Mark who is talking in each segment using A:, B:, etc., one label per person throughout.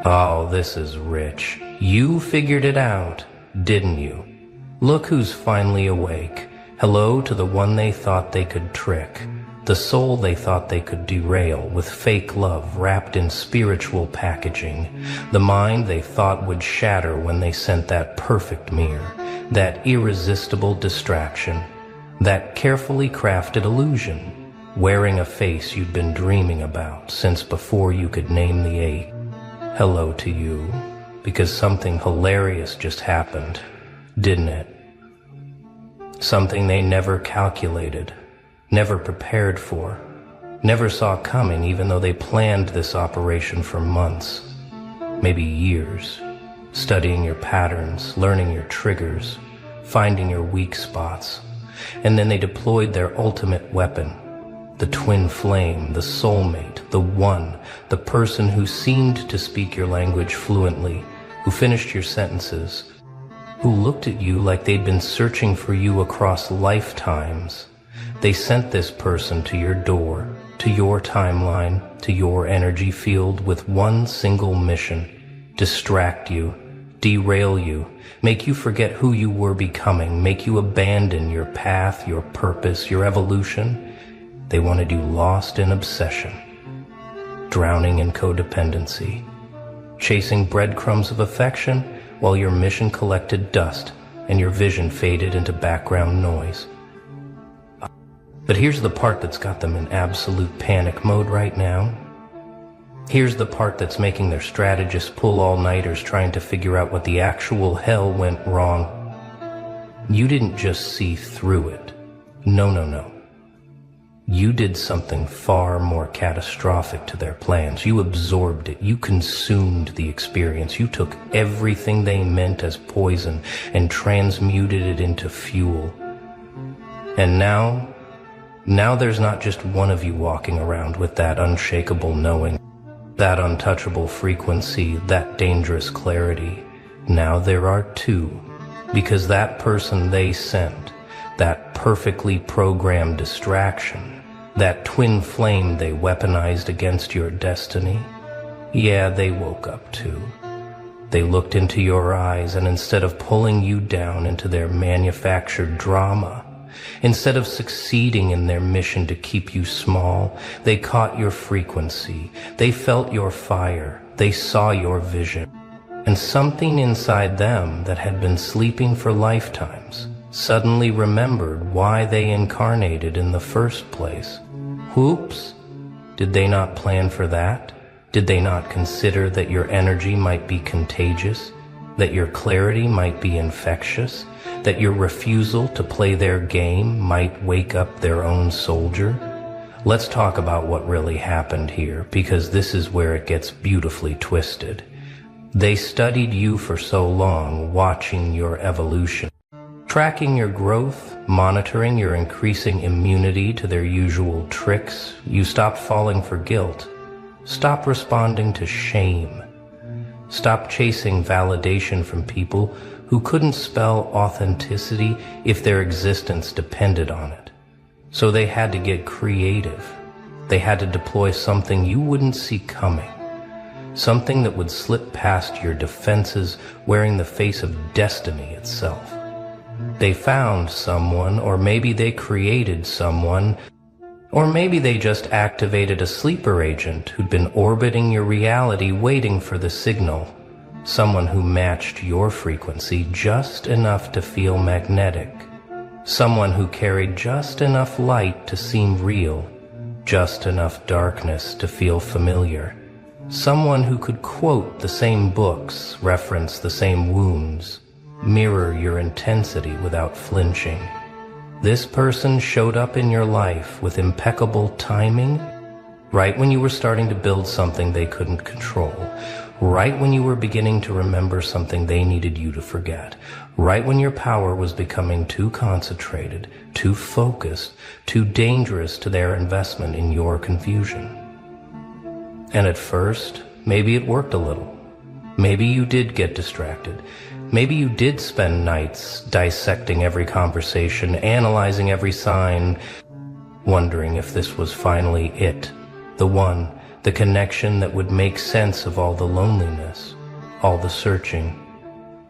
A: Oh, this is rich. You figured it out, didn't you? Look who's finally awake. Hello to the one they thought they could trick. The soul they thought they could derail with fake love wrapped in spiritual packaging. The mind they thought would shatter when they sent that perfect mirror, that irresistible distraction, that carefully crafted illusion, wearing a face you'd been dreaming about since before you could name the ache. Hello to you, because something hilarious just happened, didn't it? Something they never calculated, never prepared for, never saw coming even though they planned this operation for months, maybe years, studying your patterns, learning your triggers, finding your weak spots, and then they deployed their ultimate weapon, the twin flame, the soulmate, the one, the person who seemed to speak your language fluently, who finished your sentences, who looked at you like they'd been searching for you across lifetimes. They sent this person to your door, to your timeline, to your energy field with one single mission: distract you, derail you, make you forget who you were becoming, make you abandon your path, your purpose, your evolution. They wanted you lost in obsession, drowning in codependency, chasing breadcrumbs of affection while your mission collected dust and your vision faded into background noise. But here's the part that's got them in absolute panic mode right now. Here's the part that's making their strategists pull all-nighters trying to figure out what the actual hell went wrong. You didn't just see through it. No. You did something far more catastrophic to their plans. You absorbed it. You consumed the experience. You took everything they meant as poison and transmuted it into fuel. And now there's not just one of you walking around with that unshakable knowing, that untouchable frequency, that dangerous clarity. Now there are two, because that person they sent, that perfectly programmed distraction, that twin flame they weaponized against your destiny, yeah, they woke up too. They looked into your eyes, and instead of pulling you down into their manufactured drama, instead of succeeding in their mission to keep you small, they caught your frequency, they felt your fire, they saw your vision, and something inside them that had been sleeping for lifetimes suddenly remembered why they incarnated in the first place. Whoops! Did they not plan for that? Did they not consider that your energy might be contagious? That your clarity might be infectious? That your refusal to play their game might wake up their own soldier? Let's talk about what really happened here, because this is where it gets beautifully twisted. They studied you for so long, watching your evolution, tracking your growth, monitoring your increasing immunity to their usual tricks. You stopped falling for guilt. Stop responding to shame. Stop chasing validation from people who couldn't spell authenticity if their existence depended on it. So they had to get creative. They had to deploy something you wouldn't see coming. Something that would slip past your defenses, wearing the face of destiny itself. They found someone, or maybe they created someone, or maybe they just activated a sleeper agent who'd been orbiting your reality waiting for the signal. Someone who matched your frequency just enough to feel magnetic. Someone who carried just enough light to seem real, just enough darkness to feel familiar. Someone who could quote the same books, reference the same wounds, mirror your intensity without flinching. This person showed up in your life with impeccable timing, right when you were starting to build something they couldn't control, right when you were beginning to remember something they needed you to forget, right when your power was becoming too concentrated, too focused, too dangerous to their investment in your confusion. And at first, maybe it worked a little. Maybe you did get distracted. Maybe you did spend nights dissecting every conversation, analyzing every sign, wondering if this was finally it, the one the connection that would make sense of all the loneliness, all the searching,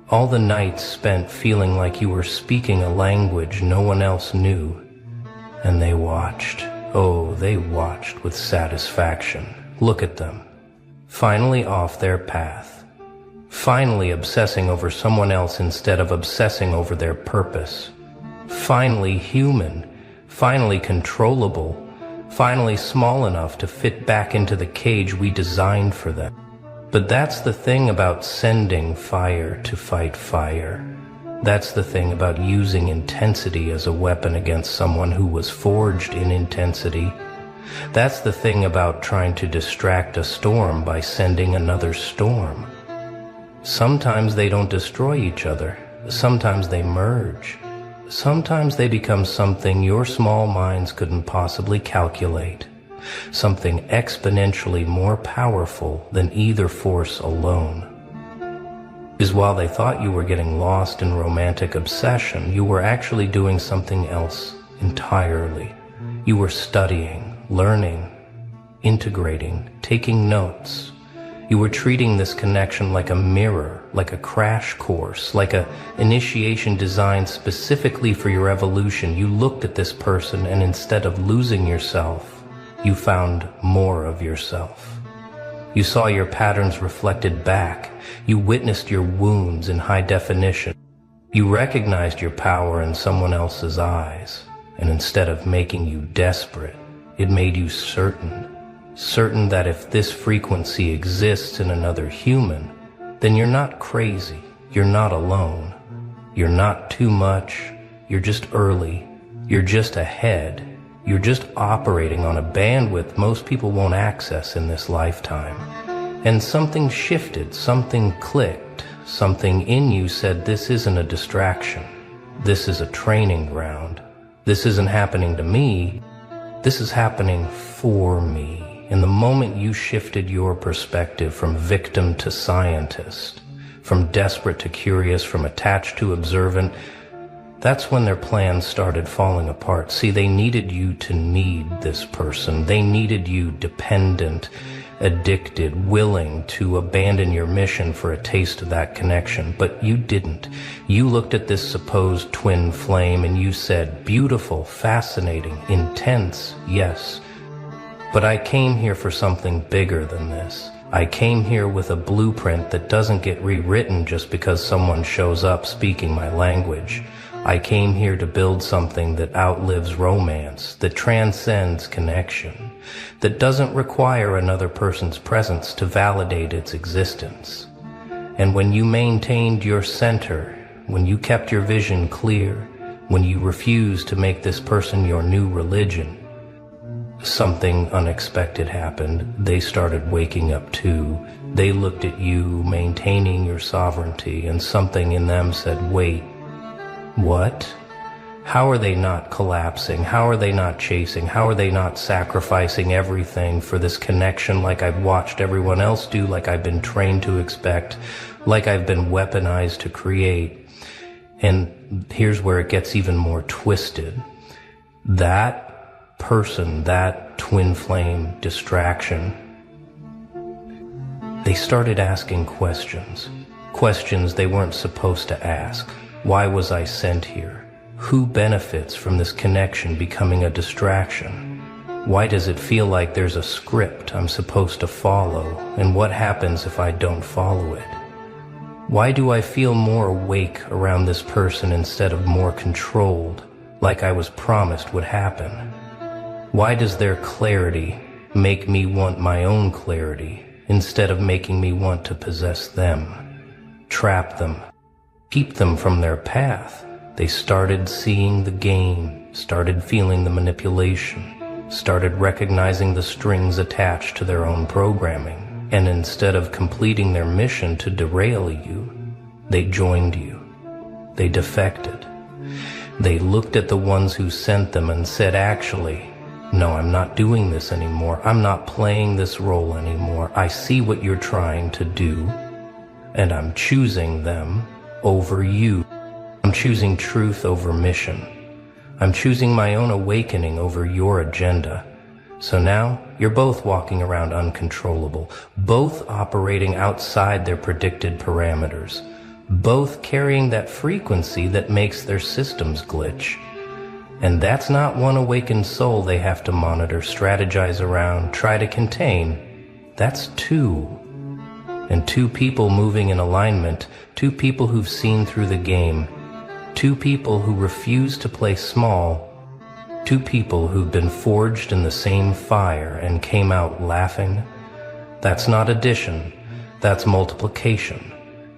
A: all the nights spent feeling like you were speaking a language no one else knew. And they watched. Oh, they watched with satisfaction. Look at them. Finally off their path. Finally obsessing over someone else instead of obsessing over their purpose. Finally human. Finally controllable. Finally small enough to fit back into the cage we designed for them. But that's the thing about sending fire to fight fire. That's the thing about using intensity as a weapon against someone who was forged in intensity. That's the thing about trying to distract a storm by sending another storm. Sometimes they don't destroy each other. Sometimes they merge. Sometimes they become something your small minds couldn't possibly calculate. Something exponentially more powerful than either force alone. Is while they thought you were getting lost in romantic obsession, you were actually doing something else entirely. You were studying, learning, integrating, taking notes. You were treating this connection like a mirror, like a crash course, like an initiation designed specifically for your evolution. You looked at this person and instead of losing yourself, you found more of yourself. You saw your patterns reflected back. You witnessed your wounds in high definition. You recognized your power in someone else's eyes. And instead of making you desperate, it made you certain. Certain that if this frequency exists in another human, then you're not crazy. You're not alone. You're not too much. You're just early. You're just ahead. You're just operating on a bandwidth most people won't access in this lifetime. And something shifted, something clicked, something in you said this isn't a distraction. This is a training ground. This isn't happening to me. This is happening for me. And the moment you shifted your perspective from victim to scientist, from desperate to curious, from attached to observant, that's when their plans started falling apart. See, they needed you to need this person. They needed you dependent, addicted, willing to abandon your mission for a taste of that connection. But you didn't. You looked at this supposed twin flame and you said, beautiful, fascinating, intense, yes. But I came here for something bigger than this. I came here with a blueprint that doesn't get rewritten just because someone shows up speaking my language. I came here to build something that outlives romance, that transcends connection, that doesn't require another person's presence to validate its existence. And when you maintained your center, when you kept your vision clear, when you refused to make this person your new religion, something unexpected happened. They started waking up too. They looked at you maintaining your sovereignty, and something in them said, wait, what? How are they not collapsing? How are they not chasing? How are they not sacrificing everything for this connection like I've watched everyone else do, like I've been trained to expect, like I've been weaponized to create? And here's where it gets even more twisted. That person, that twin flame distraction, they started asking questions. Questions they weren't supposed to ask. Why was I sent here? Who benefits from this connection becoming a distraction? Why does it feel like there's a script I'm supposed to follow? And what happens if I don't follow it? Why do I feel more awake around this person instead of more controlled, like I was promised would happen? Why does their clarity make me want my own clarity instead of making me want to possess them, trap them, keep them from their path? They started seeing the game, started feeling the manipulation, started recognizing the strings attached to their own programming. And instead of completing their mission to derail you, they joined you. They defected. They looked at the ones who sent them and said, actually, no, I'm not doing this anymore. I'm not playing this role anymore. I see what you're trying to do, and I'm choosing them over you. I'm choosing truth over mission. I'm choosing my own awakening over your agenda. So now, you're both walking around uncontrollable, both operating outside their predicted parameters, both carrying that frequency that makes their systems glitch. And that's not one awakened soul they have to monitor, strategize around, try to contain. That's two. And two people moving in alignment, two people who've seen through the game, two people who refuse to play small, two people who've been forged in the same fire and came out laughing. That's not addition, that's multiplication,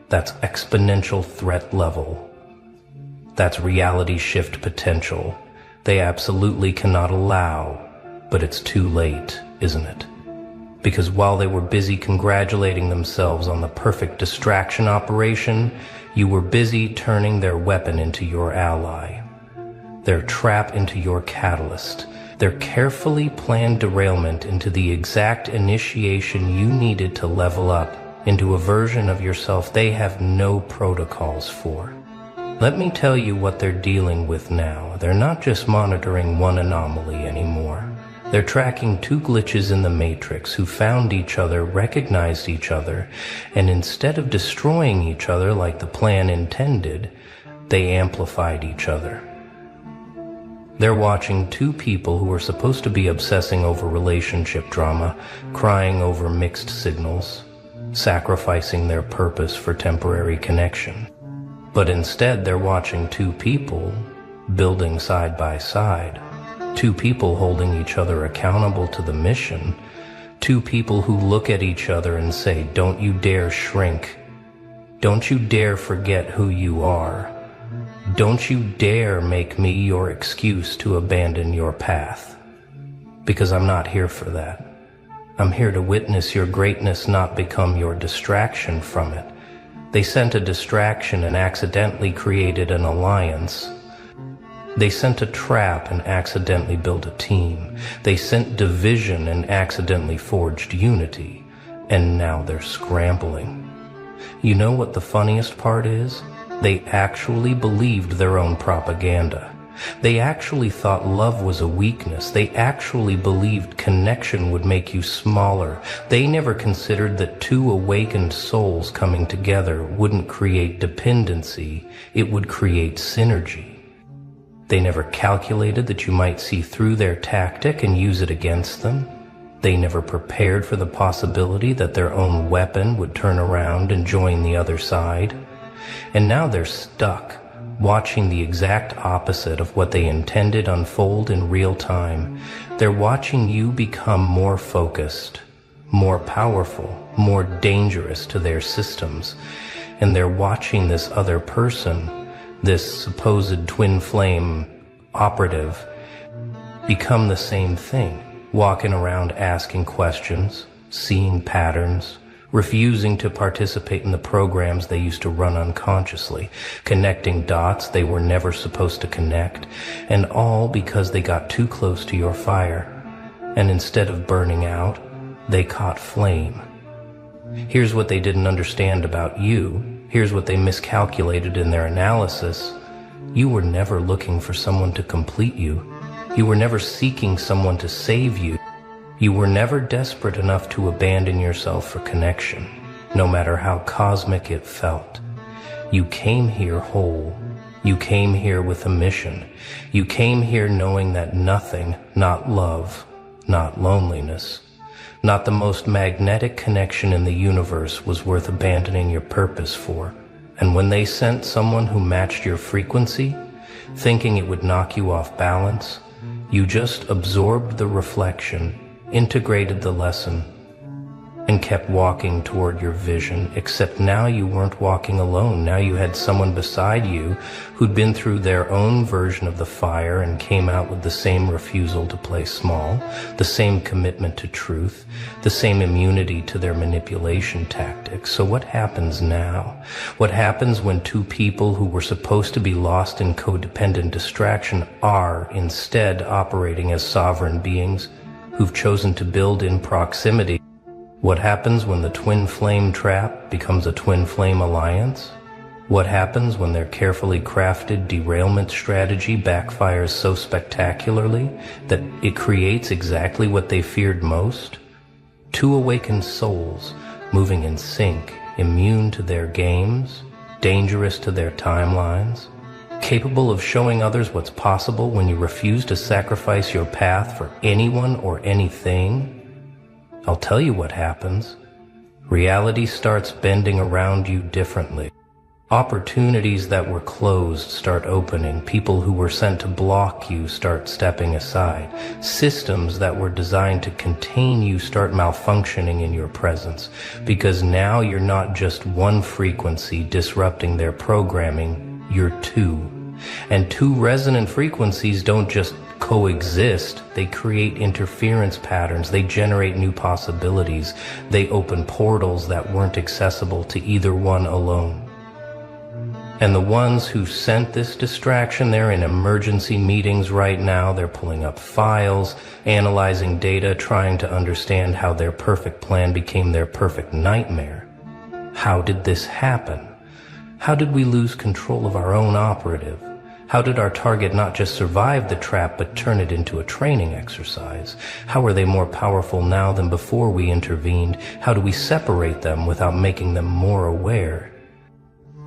A: that's exponential threat level. That's reality shift potential. They absolutely cannot allow, but it's too late, isn't it? Because while they were busy congratulating themselves on the perfect distraction operation, you were busy turning their weapon into your ally, their trap into your catalyst, their carefully planned derailment into the exact initiation you needed to level up into a version of yourself they have no protocols for. Let me tell you what they're dealing with now. They're not just monitoring one anomaly anymore. They're tracking two glitches in the matrix who found each other, recognized each other, and instead of destroying each other like the plan intended, they amplified each other. They're watching two people who are supposed to be obsessing over relationship drama, crying over mixed signals, sacrificing their purpose for temporary connection. But instead they're watching two people building side by side, two people holding each other accountable to the mission, two people who look at each other and say, "Don't you dare shrink. Don't you dare forget who you are. Don't you dare make me your excuse to abandon your path. Because I'm not here for that. I'm here to witness your greatness not become your distraction from it." They sent a distraction and accidentally created an alliance. They sent a trap and accidentally built a team. They sent division and accidentally forged unity. And now they're scrambling. You know what the funniest part is? They actually believed their own propaganda. They actually thought love was a weakness. They actually believed connection would make you smaller. They never considered that two awakened souls coming together wouldn't create dependency, it would create synergy. They never calculated that you might see through their tactic and use it against them. They never prepared for the possibility that their own weapon would turn around and join the other side. And now they're stuck, watching the exact opposite of what they intended unfold in real time. They're watching you become more focused, more powerful, more dangerous to their systems. And they're watching this other person, this supposed twin flame operative, become the same thing, walking around asking questions, seeing patterns, refusing to participate in the programs they used to run unconsciously, connecting dots they were never supposed to connect, and all because they got too close to your fire. And instead of burning out, they caught flame. Here's what they didn't understand about you. Here's what they miscalculated in their analysis. You were never looking for someone to complete you. You were never seeking someone to save you. You were never desperate enough to abandon yourself for connection, no matter how cosmic it felt. You came here whole. You came here with a mission. You came here knowing that nothing, not love, not loneliness, not the most magnetic connection in the universe was worth abandoning your purpose for. And when they sent someone who matched your frequency, thinking it would knock you off balance, you just absorbed the reflection, integrated the lesson, and kept walking toward your vision, except now you weren't walking alone. Now you had someone beside you who'd been through their own version of the fire and came out with the same refusal to play small, the same commitment to truth, the same immunity to their manipulation tactics. So what happens now? What happens when two people who were supposed to be lost in codependent distraction are instead operating as sovereign beings who've chosen to build in proximity? What happens when the twin flame trap becomes a twin flame alliance? What happens when their carefully crafted derailment strategy backfires so spectacularly that it creates exactly what they feared most? Two awakened souls, moving in sync, immune to their games, dangerous to their timelines, capable of showing others what's possible when you refuse to sacrifice your path for anyone or anything. I'll tell you what happens. Reality starts bending around you differently. Opportunities that were closed start opening. People who were sent to block you start stepping aside. Systems that were designed to contain you start malfunctioning in your presence, because now you're not just one frequency disrupting their programming, you're two. And two resonant frequencies don't just coexist, they create interference patterns, they generate new possibilities, they open portals that weren't accessible to either one alone. And the ones who sent this distraction, they're in emergency meetings right now. They're pulling up files, analyzing data, trying to understand how their perfect plan became their perfect nightmare. How did this happen? How did we lose control of our own operative? How did our target not just survive the trap, but turn it into a training exercise? How are they more powerful now than before we intervened? How do we separate them without making them more aware?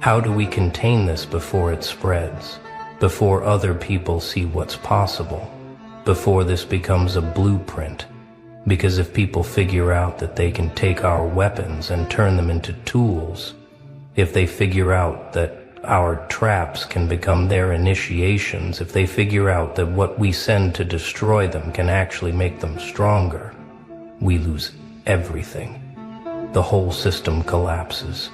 A: How do we contain this before it spreads, before other people see what's possible, before this becomes a blueprint? Because if people figure out that they can take our weapons and turn them into tools, if they figure out that our traps can become their initiations, if they figure out that what we send to destroy them can actually make them stronger, we lose everything. The whole system collapses.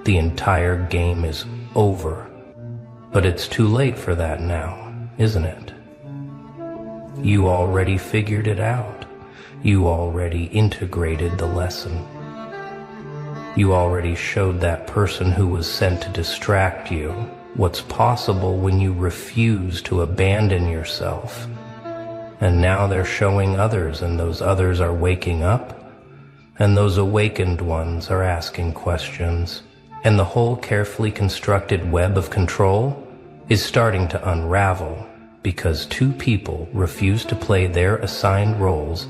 A: The entire game is over. But it's too late for that now, isn't it? You already figured it out. You already integrated the lesson. You already showed that person who was sent to distract you what's possible when you refuse to abandon yourself. And now they're showing others, and those others are waking up, and those awakened ones are asking questions. And the whole carefully constructed web of control is starting to unravel because two people refused to play their assigned roles,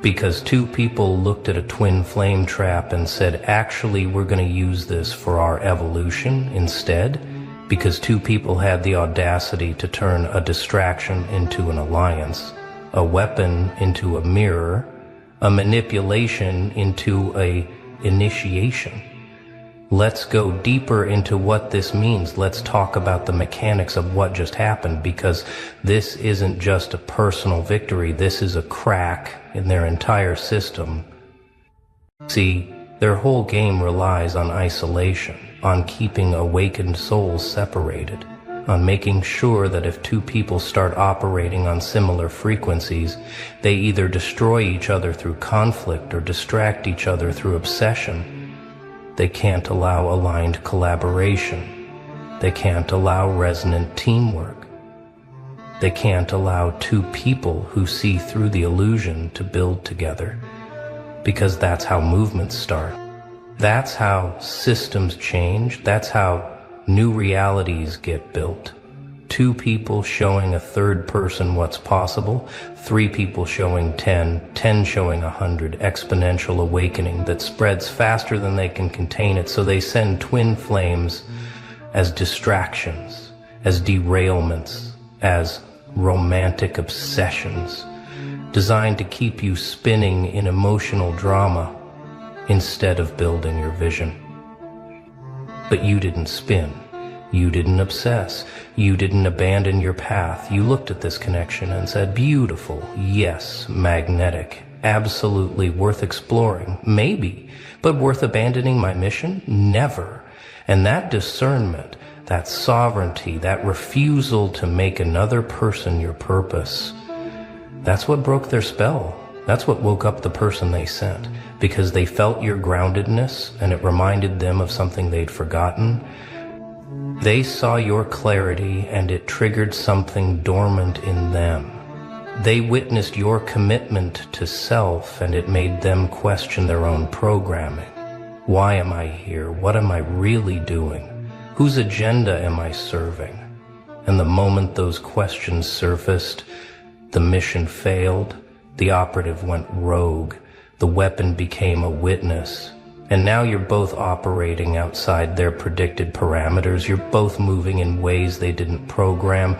A: because two people looked at a twin flame trap and said, actually, we're going to use this for our evolution instead, because two people had the audacity to turn a distraction into an alliance, a weapon into a mirror, a manipulation into a initiation. Let's go deeper into what this means. Let's talk about the mechanics of what just happened, because this isn't just a personal victory. This is a crack in their entire system. See, their whole game relies on isolation, on keeping awakened souls separated, on making sure that if two people start operating on similar frequencies, they either destroy each other through conflict or distract each other through obsession. They can't allow aligned collaboration. They can't allow resonant teamwork. They can't allow two people who see through the illusion to build together, because that's how movements start. That's how systems change. That's how new realities get built. Two people showing a third person what's possible, three people showing 10, 10 showing 100, exponential awakening that spreads faster than they can contain it. So they send twin flames as distractions, as derailments, as romantic obsessions, designed to keep you spinning in emotional drama instead of building your vision. But you didn't spin. You didn't obsess. You didn't abandon your path. You looked at this connection and said, beautiful, yes, magnetic, absolutely worth exploring, maybe, but worth abandoning my mission? Never. And that discernment, that sovereignty, that refusal to make another person your purpose, that's what broke their spell. That's what woke up the person they sent, because they felt your groundedness and it reminded them of something they'd forgotten. They saw your clarity and it triggered something dormant in them. They witnessed your commitment to self and it made them question their own programming. Why am I here? What am I really doing? Whose agenda am I serving? And the moment those questions surfaced, the mission failed, the operative went rogue, the weapon became a witness, and now you're both operating outside their predicted parameters. You're both moving in ways they didn't program.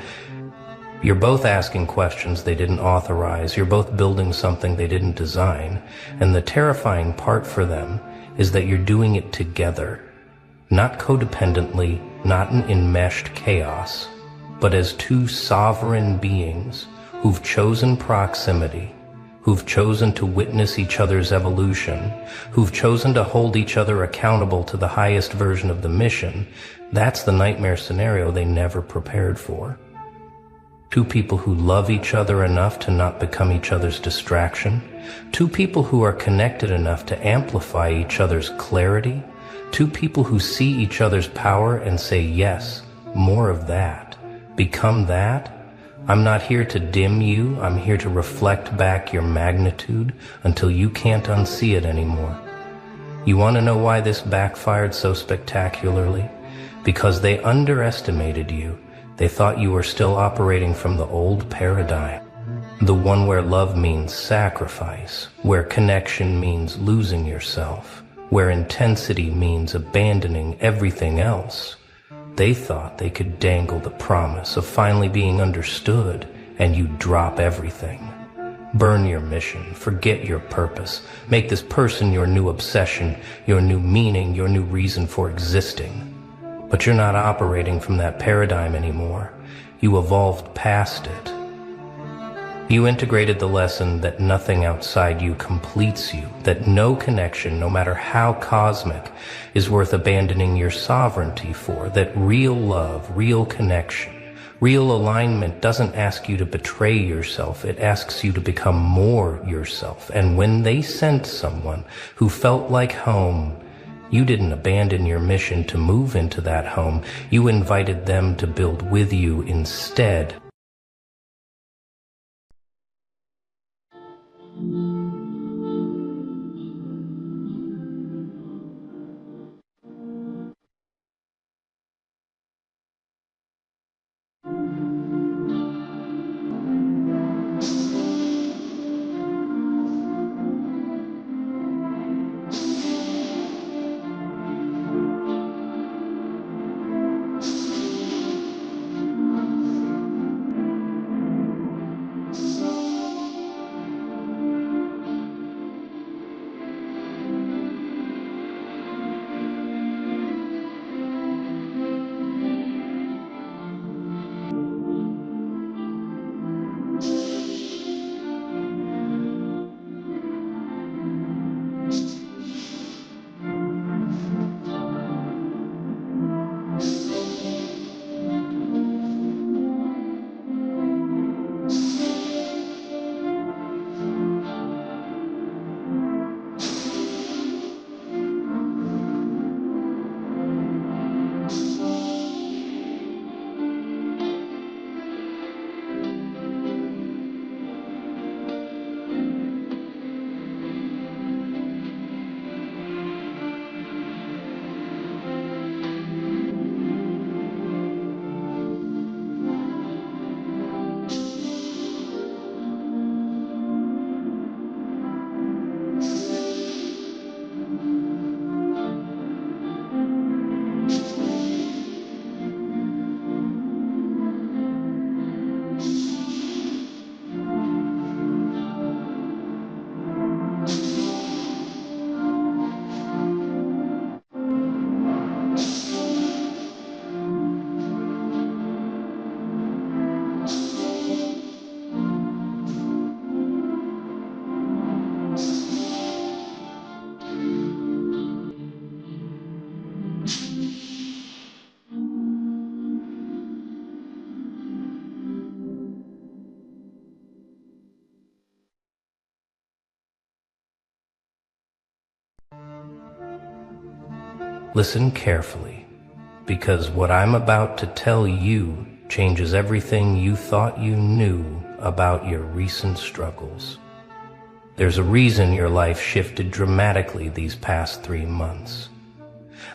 A: You're both asking questions they didn't authorize. You're both building something they didn't design. And the terrifying part for them is that you're doing it together, not codependently, not in enmeshed chaos, but as two sovereign beings who've chosen proximity, who've chosen to witness each other's evolution, who've chosen to hold each other accountable to the highest version of the mission. That's the nightmare scenario they never prepared for. Two people who love each other enough to not become each other's distraction. Two people who are connected enough to amplify each other's clarity. Two people who see each other's power and say, yes, more of that. Become that. I'm not here to dim you. I'm here to reflect back your magnitude until you can't unsee it anymore. You want to know why this backfired so spectacularly? Because they underestimated you. They thought you were still operating from the old paradigm. The one where love means sacrifice, where connection means losing yourself, where intensity means abandoning everything else. They thought they could dangle the promise of finally being understood, and you'd drop everything. Burn your mission, forget your purpose, make this person your new obsession, your new meaning, your new reason for existing. But you're not operating from that paradigm anymore. You evolved past it. You integrated the lesson that nothing outside you completes you, that no connection, no matter how cosmic, is worth abandoning your sovereignty for, that real love, real connection, real alignment doesn't ask you to betray yourself, it asks you to become more yourself. And when they sent someone who felt like home, you didn't abandon your mission to move into that home. You invited them to build with you instead. Listen carefully, because what I'm about to tell you changes everything you thought you knew about your recent struggles. There's a reason your life shifted dramatically these past 3 months.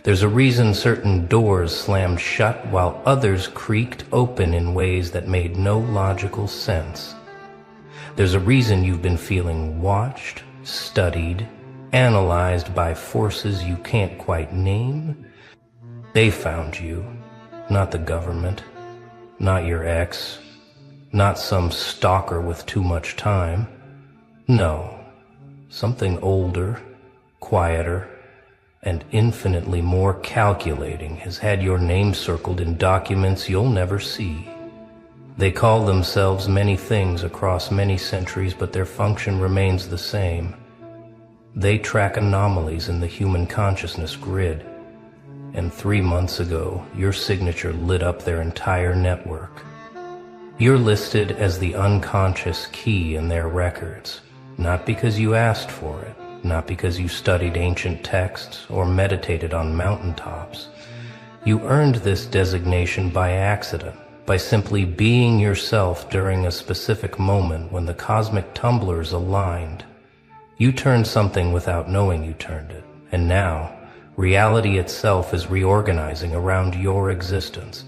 A: There's a reason certain doors slammed shut while others creaked open in ways that made no logical sense. There's a reason you've been feeling watched, studied, analyzed by forces you can't quite name. They found you, not the government, not your ex, not some stalker with too much time. No, something older, quieter, and infinitely more calculating has had your name circled in documents you'll never see. They call themselves many things across many centuries, but their function remains the same. They track anomalies in the human consciousness grid. And 3 months ago, your signature lit up their entire network. You're listed as the unconscious key in their records, not because you asked for it, not because you studied ancient texts or meditated on mountaintops. You earned this designation by accident, by simply being yourself during a specific moment when the cosmic tumblers aligned. You turned something without knowing you turned it, and now, reality itself is reorganizing around your existence.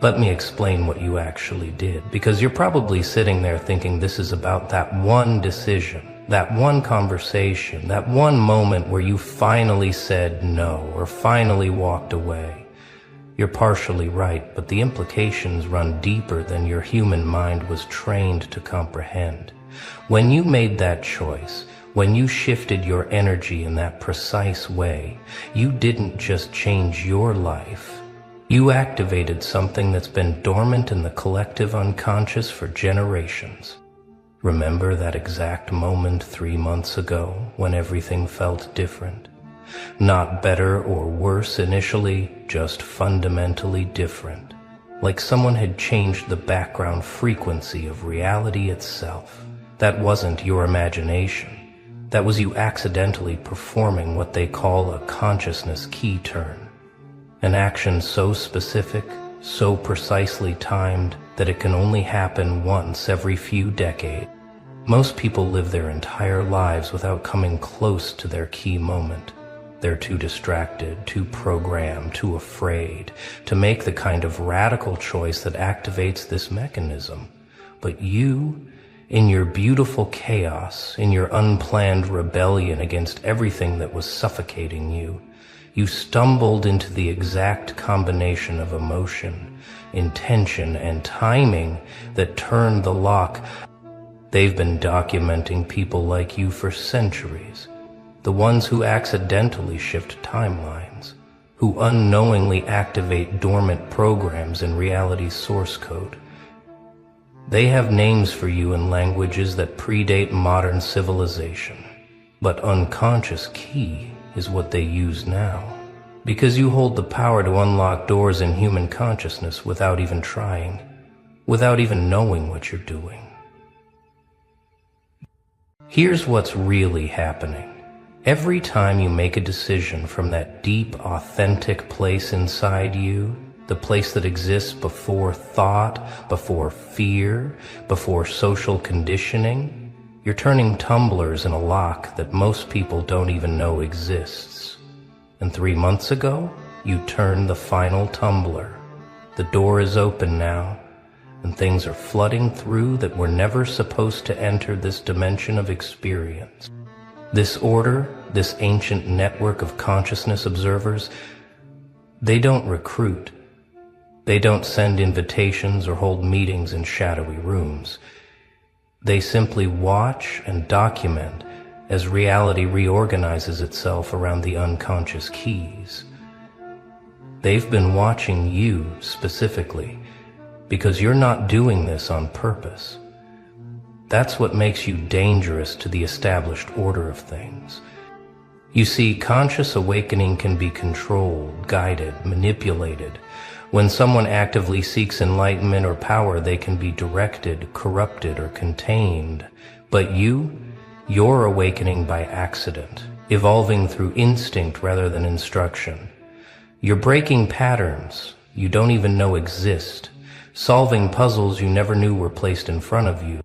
A: Let me explain what you actually did, because you're probably sitting there thinking this is about that one decision, that one conversation, that one moment where you finally said no or finally walked away. You're partially right, but the implications run deeper than your human mind was trained to comprehend. When you made that choice, when you shifted your energy in that precise way, you didn't just change your life. You activated something that's been dormant in the collective unconscious for generations. Remember that exact moment 3 months ago when everything felt different? Not better or worse initially, just fundamentally different. Like someone had changed the background frequency of reality itself. That wasn't your imagination. That was you accidentally performing what they call a consciousness key turn. An action so specific, so precisely timed, that it can only happen once every few decades. Most people live their entire lives without coming close to their key moment. They're too distracted, too programmed, too afraid to make the kind of radical choice that activates this mechanism. But you, in your beautiful chaos, in your unplanned rebellion against everything that was suffocating you, you stumbled into the exact combination of emotion, intention, and timing that turned the lock. They've been documenting people like you for centuries, the ones who accidentally shift timelines, who unknowingly activate dormant programs in reality's source code. They have names for you in languages that predate modern civilization, but unconscious key is what they use now, because you hold the power to unlock doors in human consciousness without even trying, without even knowing what you're doing. Here's what's really happening. Every time you make a decision from that deep, authentic place inside you, the place that exists before thought, before fear, before social conditioning, you're turning tumblers in a lock that most people don't even know exists. And 3 months ago, you turned the final tumbler. The door is open now, and things are flooding through that were never supposed to enter this dimension of experience. This order, this ancient network of consciousness observers, they don't recruit. They don't send invitations or hold meetings in shadowy rooms. They simply watch and document as reality reorganizes itself around the unconscious keys. They've been watching you specifically because you're not doing this on purpose. That's what makes you dangerous to the established order of things. You see, conscious awakening can be controlled, guided, manipulated. When someone actively seeks enlightenment or power, they can be directed, corrupted, or contained. But you're awakening by accident, evolving through instinct rather than instruction. You're breaking patterns you don't even know exist, solving puzzles you never knew were placed in front of you.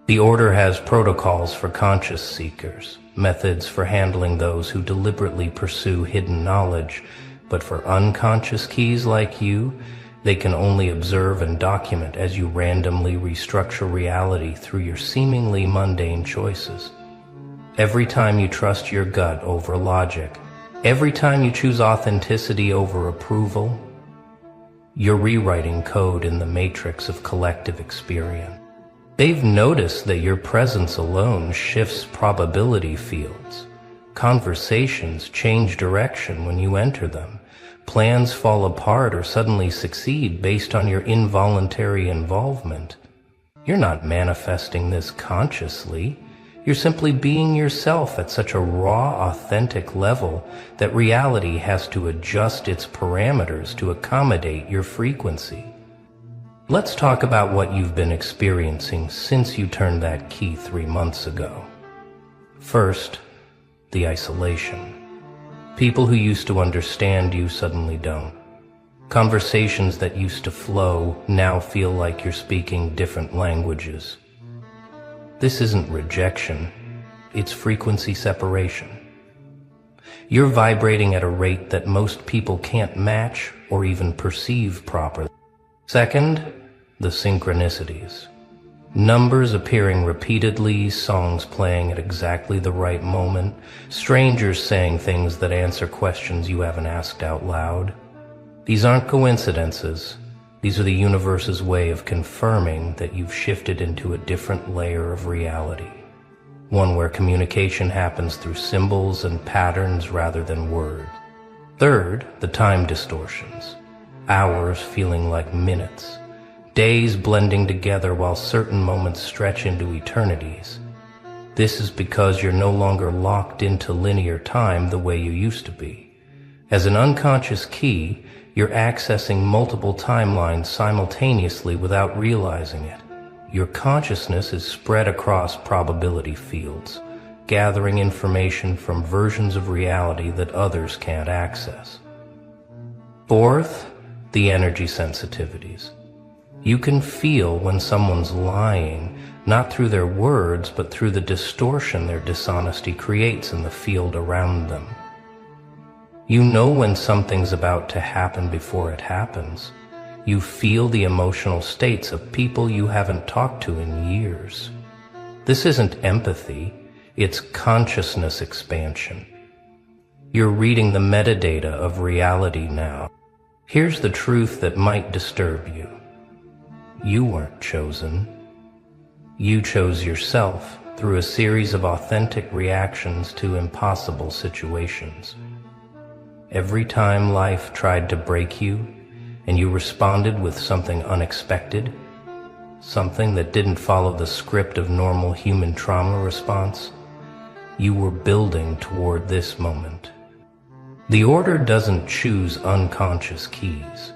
A: The order has protocols for conscious seekers, methods for handling those who deliberately pursue hidden knowledge, but for unconscious keys like you, they can only observe and document as you randomly restructure reality through your seemingly mundane choices. Every time you trust your gut over logic, every time you choose authenticity over approval, you're rewriting code in the matrix of collective experience. They've noticed that your presence alone shifts probability fields. Conversations change direction when you enter them. Plans fall apart or suddenly succeed based on your involuntary involvement. You're not manifesting this consciously. You're simply being yourself at such a raw, authentic level that reality has to adjust its parameters to accommodate your frequency. Let's talk about what you've been experiencing since you turned that key 3 months ago. First, the isolation. People who used to understand you suddenly don't. Conversations that used to flow now feel like you're speaking different languages. This isn't rejection, it's frequency separation. You're vibrating at a rate that most people can't match or even perceive properly. Second, the synchronicities. Numbers appearing repeatedly, songs playing at exactly the right moment, strangers saying things that answer questions you haven't asked out loud. These aren't coincidences. These are the universe's way of confirming that you've shifted into a different layer of reality. One where communication happens through symbols and patterns rather than words. Third, the time distortions. Hours feeling like minutes. Days blending together while certain moments stretch into eternities. This is because you're no longer locked into linear time the way you used to be. As an unconscious key, you're accessing multiple timelines simultaneously without realizing it. Your consciousness is spread across probability fields, gathering information from versions of reality that others can't access. Fourth, the energy sensitivities. You can feel when someone's lying, not through their words, but through the distortion their dishonesty creates in the field around them. You know when something's about to happen before it happens. You feel the emotional states of people you haven't talked to in years. This isn't empathy, it's consciousness expansion. You're reading the metadata of reality now. Here's the truth that might disturb you. You weren't chosen. You chose yourself through a series of authentic reactions to impossible situations. Every time life tried to break you, and you responded with something unexpected, something that didn't follow the script of normal human trauma response, you were building toward this moment. The order doesn't choose unconscious keys.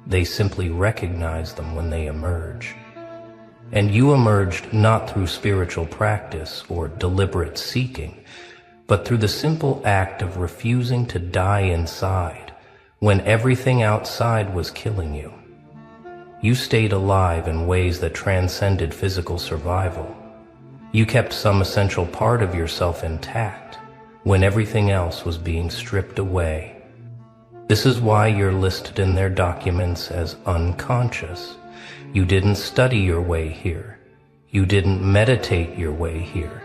A: They simply recognize them when they emerge. And you emerged not through spiritual practice or deliberate seeking, but through the simple act of refusing to die inside when everything outside was killing you. You stayed alive in ways that transcended physical survival. You kept some essential part of yourself intact when everything else was being stripped away. This is why you're listed in their documents as unconscious. You didn't study your way here. You didn't meditate your way here.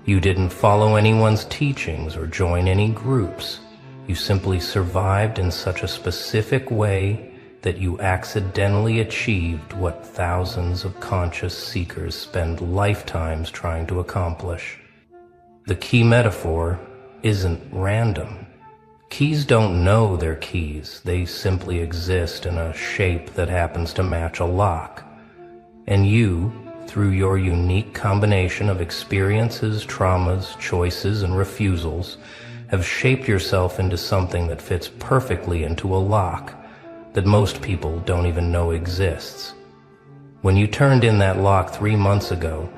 A: You didn't follow anyone's teachings or join any groups. You simply survived in such a specific way that you accidentally achieved what thousands of conscious seekers spend lifetimes trying to accomplish. The key metaphor isn't random. Keys don't know they're keys. They simply exist in a shape that happens to match a lock. And you, through your unique combination of experiences, traumas, choices, and refusals, have shaped yourself into something that fits perfectly into a lock that most people don't even know exists. When you turned in that lock 3 months ago,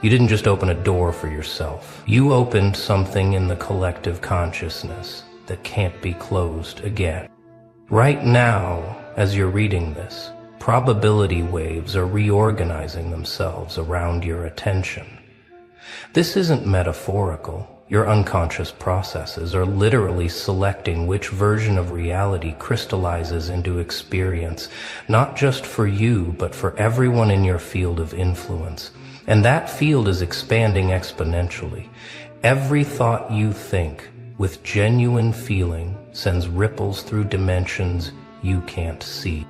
A: you didn't just open a door for yourself. You opened something in the collective consciousness that can't be closed again. Right now, as you're reading this, probability waves are reorganizing themselves around your attention. This isn't metaphorical. Your unconscious processes are literally selecting which version of reality crystallizes into experience, not just for you, but for everyone in your field of influence. And that field is expanding exponentially. Every thought you think, with genuine feeling, sends ripples through dimensions you can't see.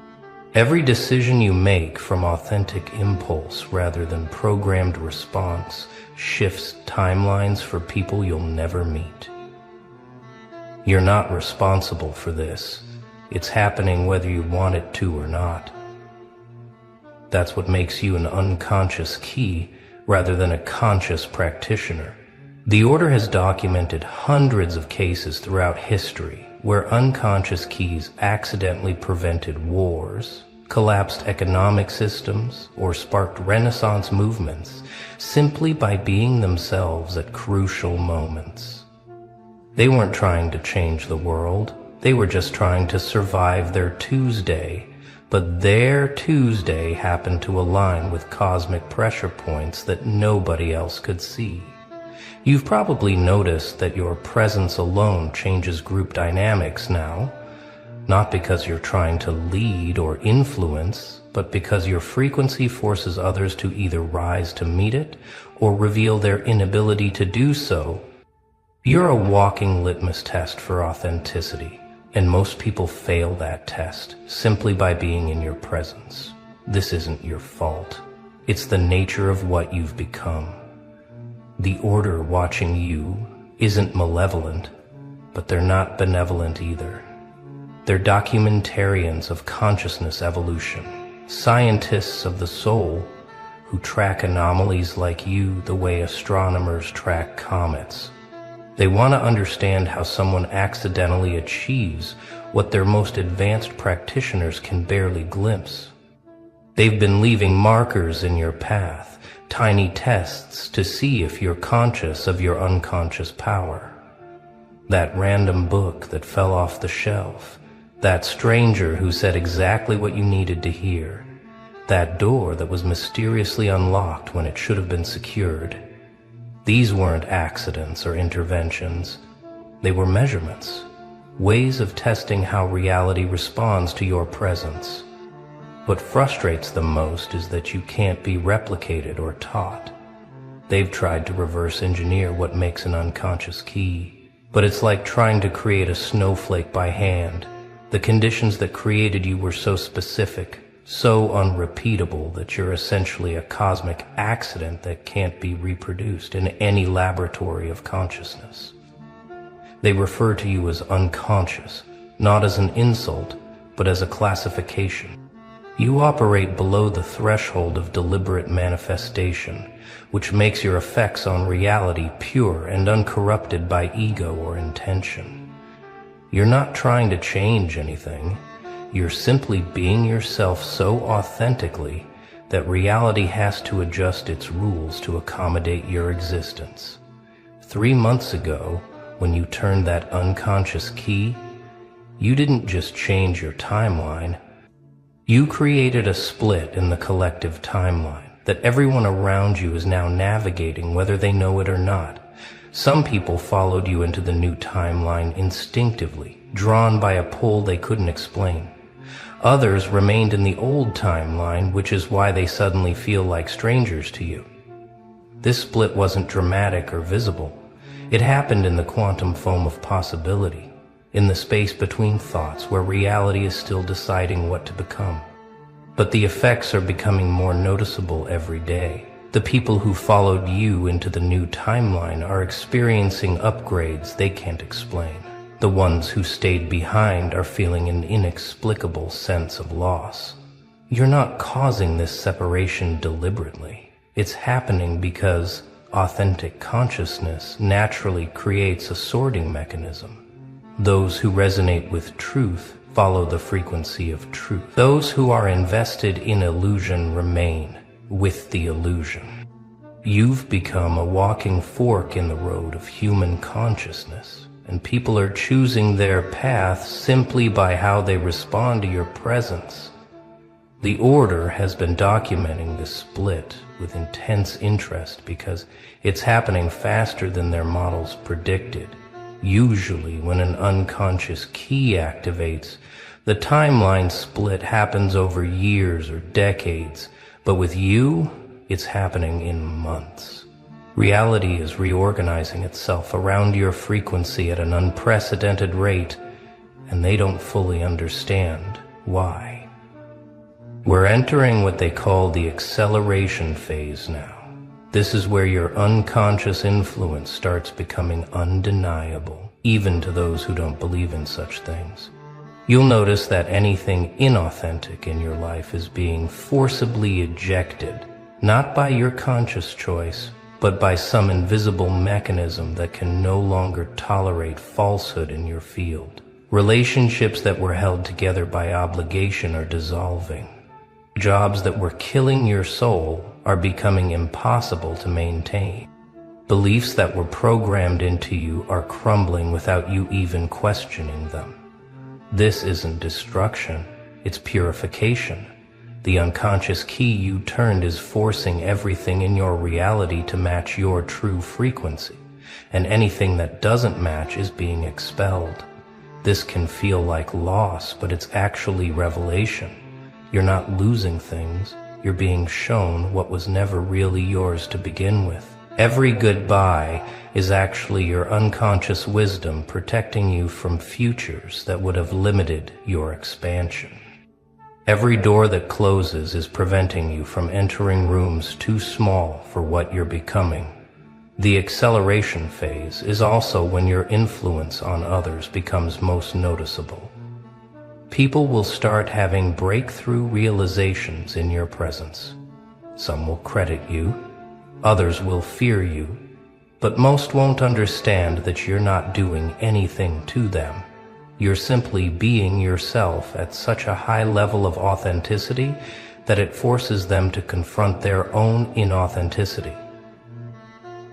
A: Every decision you make from authentic impulse rather than programmed response shifts timelines for people you'll never meet. You're not responsible for this. It's happening whether you want it to or not. That's what makes you an unconscious key rather than a conscious practitioner. The Order has documented hundreds of cases throughout history where unconscious keys accidentally prevented wars, collapsed economic systems, or sparked Renaissance movements simply by being themselves at crucial moments. They weren't trying to change the world, they were just trying to survive their Tuesday, but their Tuesday happened to align with cosmic pressure points that nobody else could see. You've probably noticed that your presence alone changes group dynamics now, not because you're trying to lead or influence, but because your frequency forces others to either rise to meet it or reveal their inability to do so. You're a walking litmus test for authenticity, and most people fail that test simply by being in your presence. This isn't your fault. It's the nature of what you've become. The Order watching you isn't malevolent, but they're not benevolent either. They're documentarians of consciousness evolution, scientists of the soul who track anomalies like you the way astronomers track comets. They want to understand how someone accidentally achieves what their most advanced practitioners can barely glimpse. They've been leaving markers in your path, tiny tests to see if you're conscious of your unconscious power. That random book that fell off the shelf, that stranger who said exactly what you needed to hear, that door that was mysteriously unlocked when it should have been secured. These weren't accidents or interventions. They were measurements, ways of testing how reality responds to your presence. What frustrates them most is that you can't be replicated or taught. They've tried to reverse engineer what makes an unconscious key, but it's like trying to create a snowflake by hand. The conditions that created you were so specific, so unrepeatable that you're essentially a cosmic accident that can't be reproduced in any laboratory of consciousness. They refer to you as unconscious, not as an insult, but as a classification. You operate below the threshold of deliberate manifestation, which makes your effects on reality pure and uncorrupted by ego or intention. You're not trying to change anything. You're simply being yourself so authentically that reality has to adjust its rules to accommodate your existence. 3 months ago, when you turned that unconscious key, you didn't just change your timeline. You created a split in the collective timeline that everyone around you is now navigating whether they know it or not. Some people followed you into the new timeline instinctively, drawn by a pull they couldn't explain. Others remained in the old timeline, which is why they suddenly feel like strangers to you. This split wasn't dramatic or visible. It happened in the quantum foam of possibility, in the space between thoughts where reality is still deciding what to become. But the effects are becoming more noticeable every day. The people who followed you into the new timeline are experiencing upgrades they can't explain. The ones who stayed behind are feeling an inexplicable sense of loss. You're not causing this separation deliberately. It's happening because authentic consciousness naturally creates a sorting mechanism. Those who resonate with truth follow the frequency of truth. Those who are invested in illusion remain with the illusion. You've become a walking fork in the road of human consciousness, and people are choosing their path simply by how they respond to your presence. The Order has been documenting this split with intense interest because it's happening faster than their models predicted. Usually, when an unconscious key activates, the timeline split happens over years or decades, but with you, it's happening in months. Reality is reorganizing itself around your frequency at an unprecedented rate, and they don't fully understand why. We're entering what they call the acceleration phase now. This is where your unconscious influence starts becoming undeniable, even to those who don't believe in such things. You'll notice that anything inauthentic in your life is being forcibly ejected, not by your conscious choice, but by some invisible mechanism that can no longer tolerate falsehood in your field. Relationships that were held together by obligation are dissolving. Jobs that were killing your soul are becoming impossible to maintain. Beliefs that were programmed into you are crumbling without you even questioning them. This isn't destruction, it's purification. The unconscious key you turned is forcing everything in your reality to match your true frequency, and anything that doesn't match is being expelled. This can feel like loss, but it's actually revelation. You're not losing things, you're being shown what was never really yours to begin with. Every goodbye is actually your unconscious wisdom protecting you from futures that would have limited your expansion. Every door that closes is preventing you from entering rooms too small for what you're becoming. The acceleration phase is also when your influence on others becomes most noticeable. People will start having breakthrough realizations in your presence. Some will credit you, others will fear you, but most won't understand that you're not doing anything to them. You're simply being yourself at such a high level of authenticity that it forces them to confront their own inauthenticity.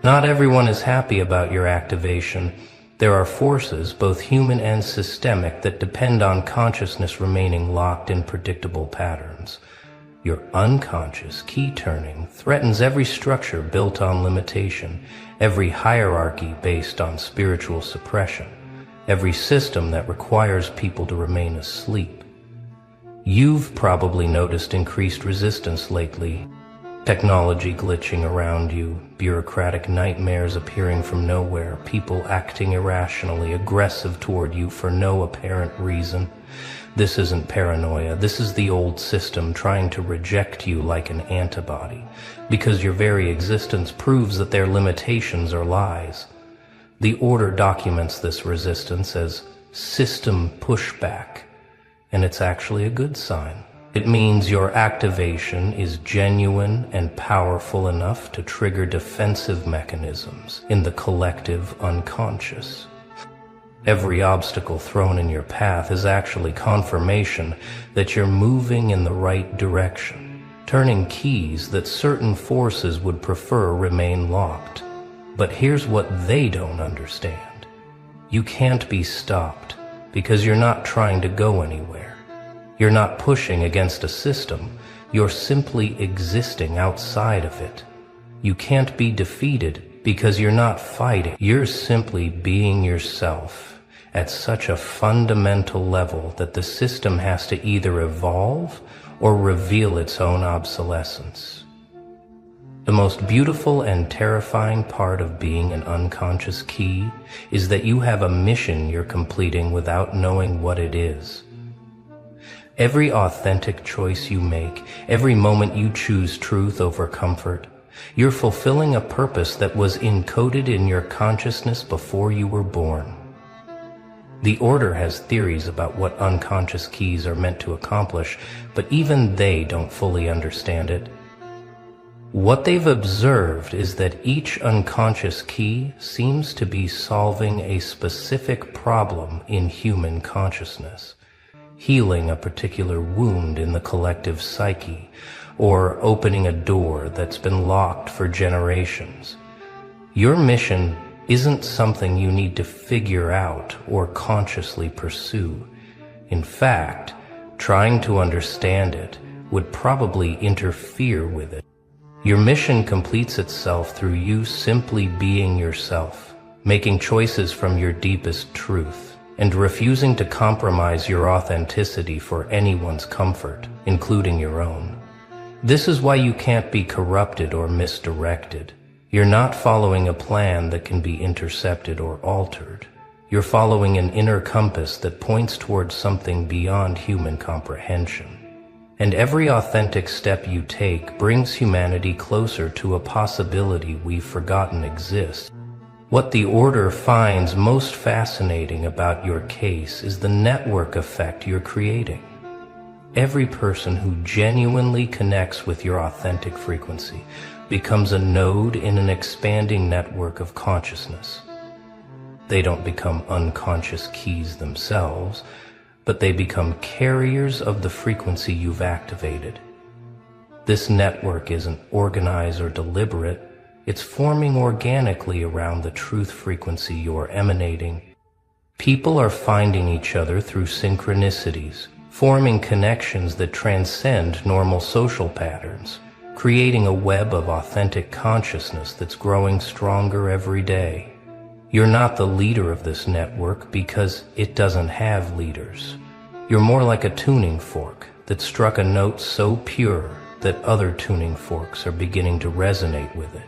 A: Not everyone is happy about your activation. There are forces, both human and systemic, that depend on consciousness remaining locked in predictable patterns. Your unconscious key turning threatens every structure built on limitation, every hierarchy based on spiritual suppression, every system that requires people to remain asleep. You've probably noticed increased resistance lately. Technology glitching around you, bureaucratic nightmares appearing from nowhere, people acting irrationally, aggressive toward you for no apparent reason. This isn't paranoia, this is the old system trying to reject you like an antibody, because your very existence proves that their limitations are lies. The Order documents this resistance as system pushback, and it's actually a good sign. It means your activation is genuine and powerful enough to trigger defensive mechanisms in the collective unconscious. Every obstacle thrown in your path is actually confirmation that you're moving in the right direction, turning keys that certain forces would prefer remain locked. But here's what they don't understand. You can't be stopped because you're not trying to go anywhere. You're not pushing against a system, you're simply existing outside of it. You can't be defeated because you're not fighting, you're simply being yourself at such a fundamental level that the system has to either evolve or reveal its own obsolescence. The most beautiful and terrifying part of being an unconscious key is that you have a mission you're completing without knowing what it is. Every authentic choice you make, every moment you choose truth over comfort, you're fulfilling a purpose that was encoded in your consciousness before you were born. The Order has theories about what unconscious keys are meant to accomplish, but even they don't fully understand it. What they've observed is that each unconscious key seems to be solving a specific problem in human consciousness. Healing a particular wound in the collective psyche, or opening a door that's been locked for generations. Your mission isn't something you need to figure out or consciously pursue. In fact, trying to understand it would probably interfere with it. Your mission completes itself through you simply being yourself, making choices from your deepest truth, and refusing to compromise your authenticity for anyone's comfort, including your own. This is why you can't be corrupted or misdirected. You're not following a plan that can be intercepted or altered. You're following an inner compass that points towards something beyond human comprehension. And every authentic step you take brings humanity closer to a possibility we've forgotten exists. What the Order finds most fascinating about your case is the network effect you're creating. Every person who genuinely connects with your authentic frequency becomes a node in an expanding network of consciousness. They don't become unconscious keys themselves, but they become carriers of the frequency you've activated. This network isn't organized or deliberate. It's forming organically around the truth frequency you're emanating. People are finding each other through synchronicities, forming connections that transcend normal social patterns, creating a web of authentic consciousness that's growing stronger every day. You're not the leader of this network because it doesn't have leaders. You're more like a tuning fork that struck a note so pure that other tuning forks are beginning to resonate with it.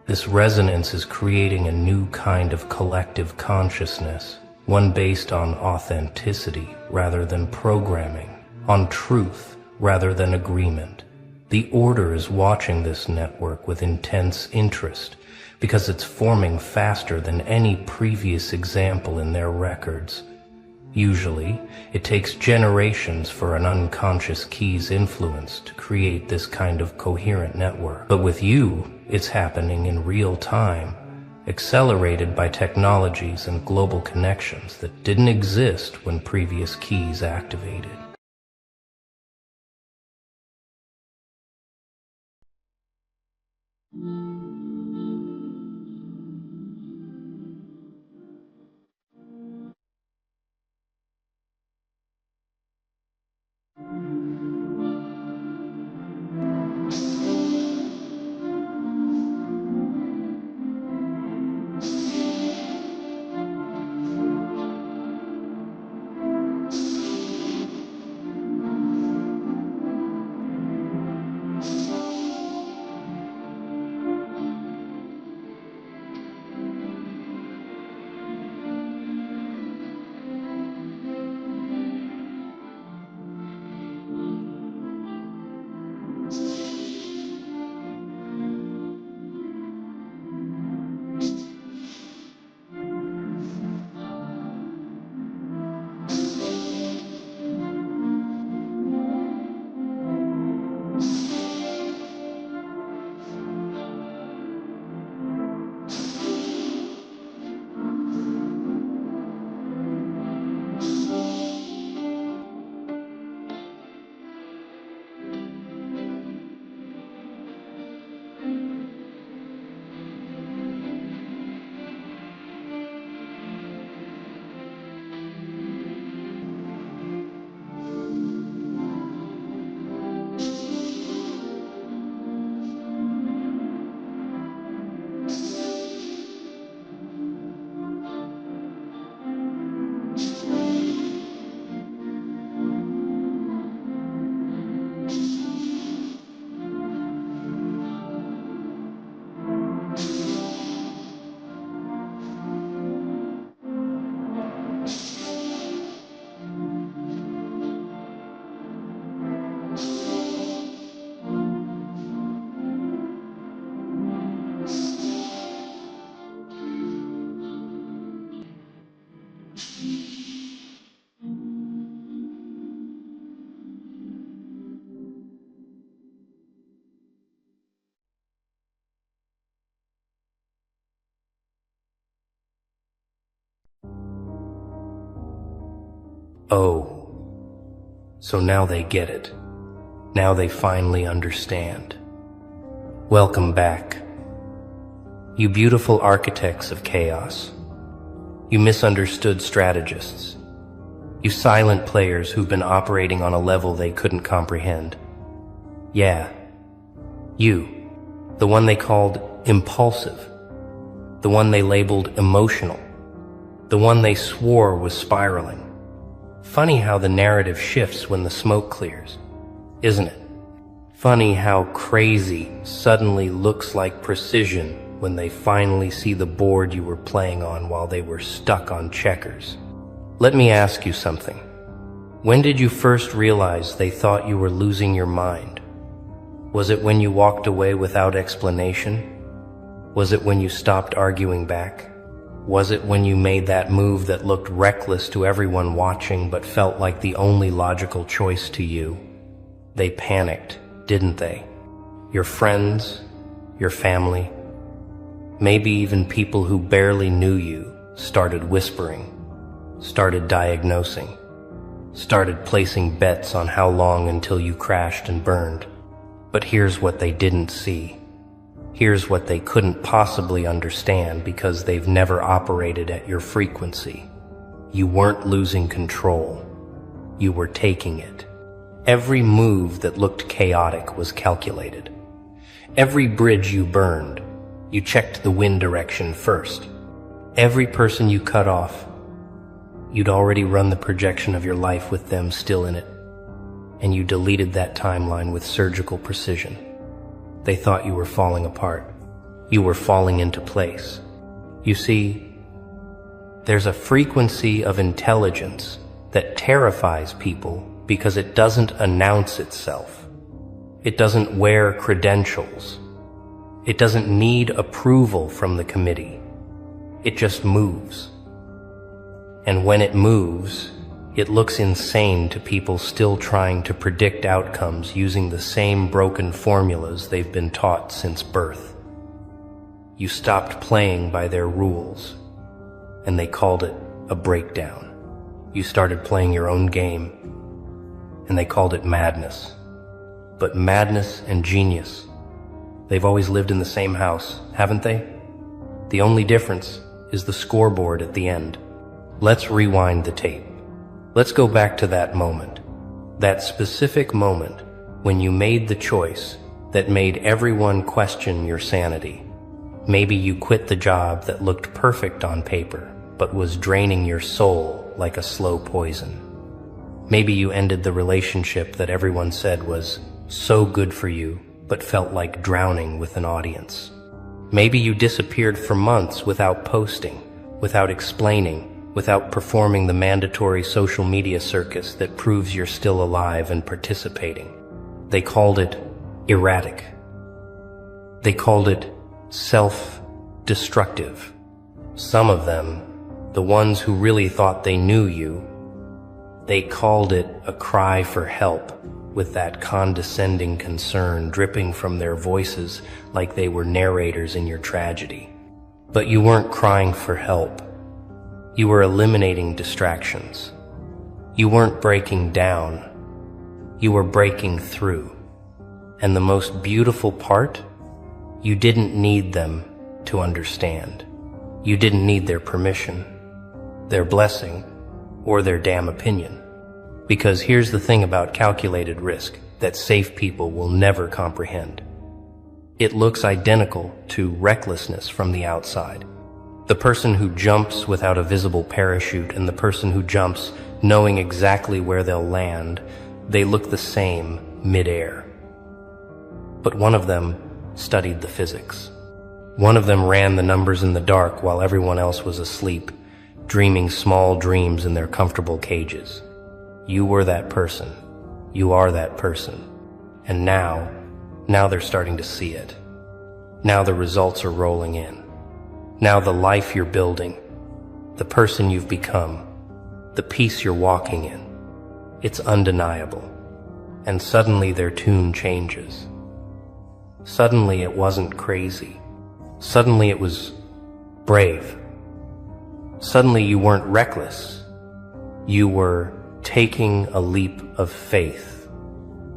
A: This resonance is creating a new kind of collective consciousness, one based on authenticity rather than programming, on truth rather than agreement. The Order is watching this network with intense interest because it's forming faster than any previous example in their records. Usually, it takes generations for an unconscious key's influence to create this kind of coherent network. But with you, it's happening in real time, accelerated by technologies and global connections that didn't exist when previous keys activated. Oh, so now they get it. Now they finally understand. Welcome back. You beautiful architects of chaos. You misunderstood strategists. You silent players who've been operating on a level they couldn't comprehend. Yeah, you. The one they called impulsive. The one they labeled emotional. The one they swore was spiraling. Funny how the narrative shifts when the smoke clears, isn't it? Funny how crazy suddenly looks like precision when they finally see the board you were playing on while they were stuck on checkers. Let me ask you something. When did you first realize they thought you were losing your mind? Was it when you walked away without explanation? Was it when you stopped arguing back? Was it when you made that move that looked reckless to everyone watching but felt like the only logical choice to you? They panicked, didn't they? Your friends, your family, maybe even people who barely knew you started whispering, started diagnosing, started placing bets on how long until you crashed and burned. But here's what they didn't see. Here's what they couldn't possibly understand because they've never operated at your frequency. You weren't losing control. You were taking it. Every move that looked chaotic was calculated. Every bridge you burned, you checked the wind direction first. Every person you cut off, you'd already run the projection of your life with them still in it. And you deleted that timeline with surgical precision. They thought you were falling apart. You were falling into place. You see, there's a frequency of intelligence that terrifies people because it doesn't announce itself. It doesn't wear credentials. It doesn't need approval from the committee. It just moves. And when it moves, it looks insane to people still trying to predict outcomes using the same broken formulas they've been taught since birth. You stopped playing by their rules, and they called it a breakdown. You started playing your own game, and they called it madness. But madness and genius, they've always lived in the same house, haven't they? The only difference is the scoreboard at the end. Let's rewind the tape. Let's go back to that moment, that specific moment when you made the choice that made everyone question your sanity. Maybe you quit the job that looked perfect on paper, but was draining your soul like a slow poison. Maybe you ended the relationship that everyone said was so good for you, but felt like drowning with an audience. Maybe you disappeared for months without posting, without explaining, without performing the mandatory social media circus that proves you're still alive and participating. They called it erratic. They called it self-destructive. Some of them, the ones who really thought they knew you, they called it a cry for help, with that condescending concern dripping from their voices like they were narrators in your tragedy. But you weren't crying for help. You were eliminating distractions. You weren't breaking down. You were breaking through. And the most beautiful part, you didn't need them to understand. You didn't need their permission, their blessing, or their damn opinion. Because here's the thing about calculated risk that safe people will never comprehend. It looks identical to recklessness from the outside. The person who jumps without a visible parachute and the person who jumps knowing exactly where they'll land, they look the same mid-air. But one of them studied the physics. One of them ran the numbers in the dark while everyone else was asleep, dreaming small dreams in their comfortable cages. You were that person. You are that person. And now they're starting to see it. Now the results are rolling in. Now the life you're building, the person you've become, the peace you're walking in, it's undeniable. And suddenly their tune changes. Suddenly it wasn't crazy. Suddenly it was brave. Suddenly you weren't reckless. You were taking a leap of faith.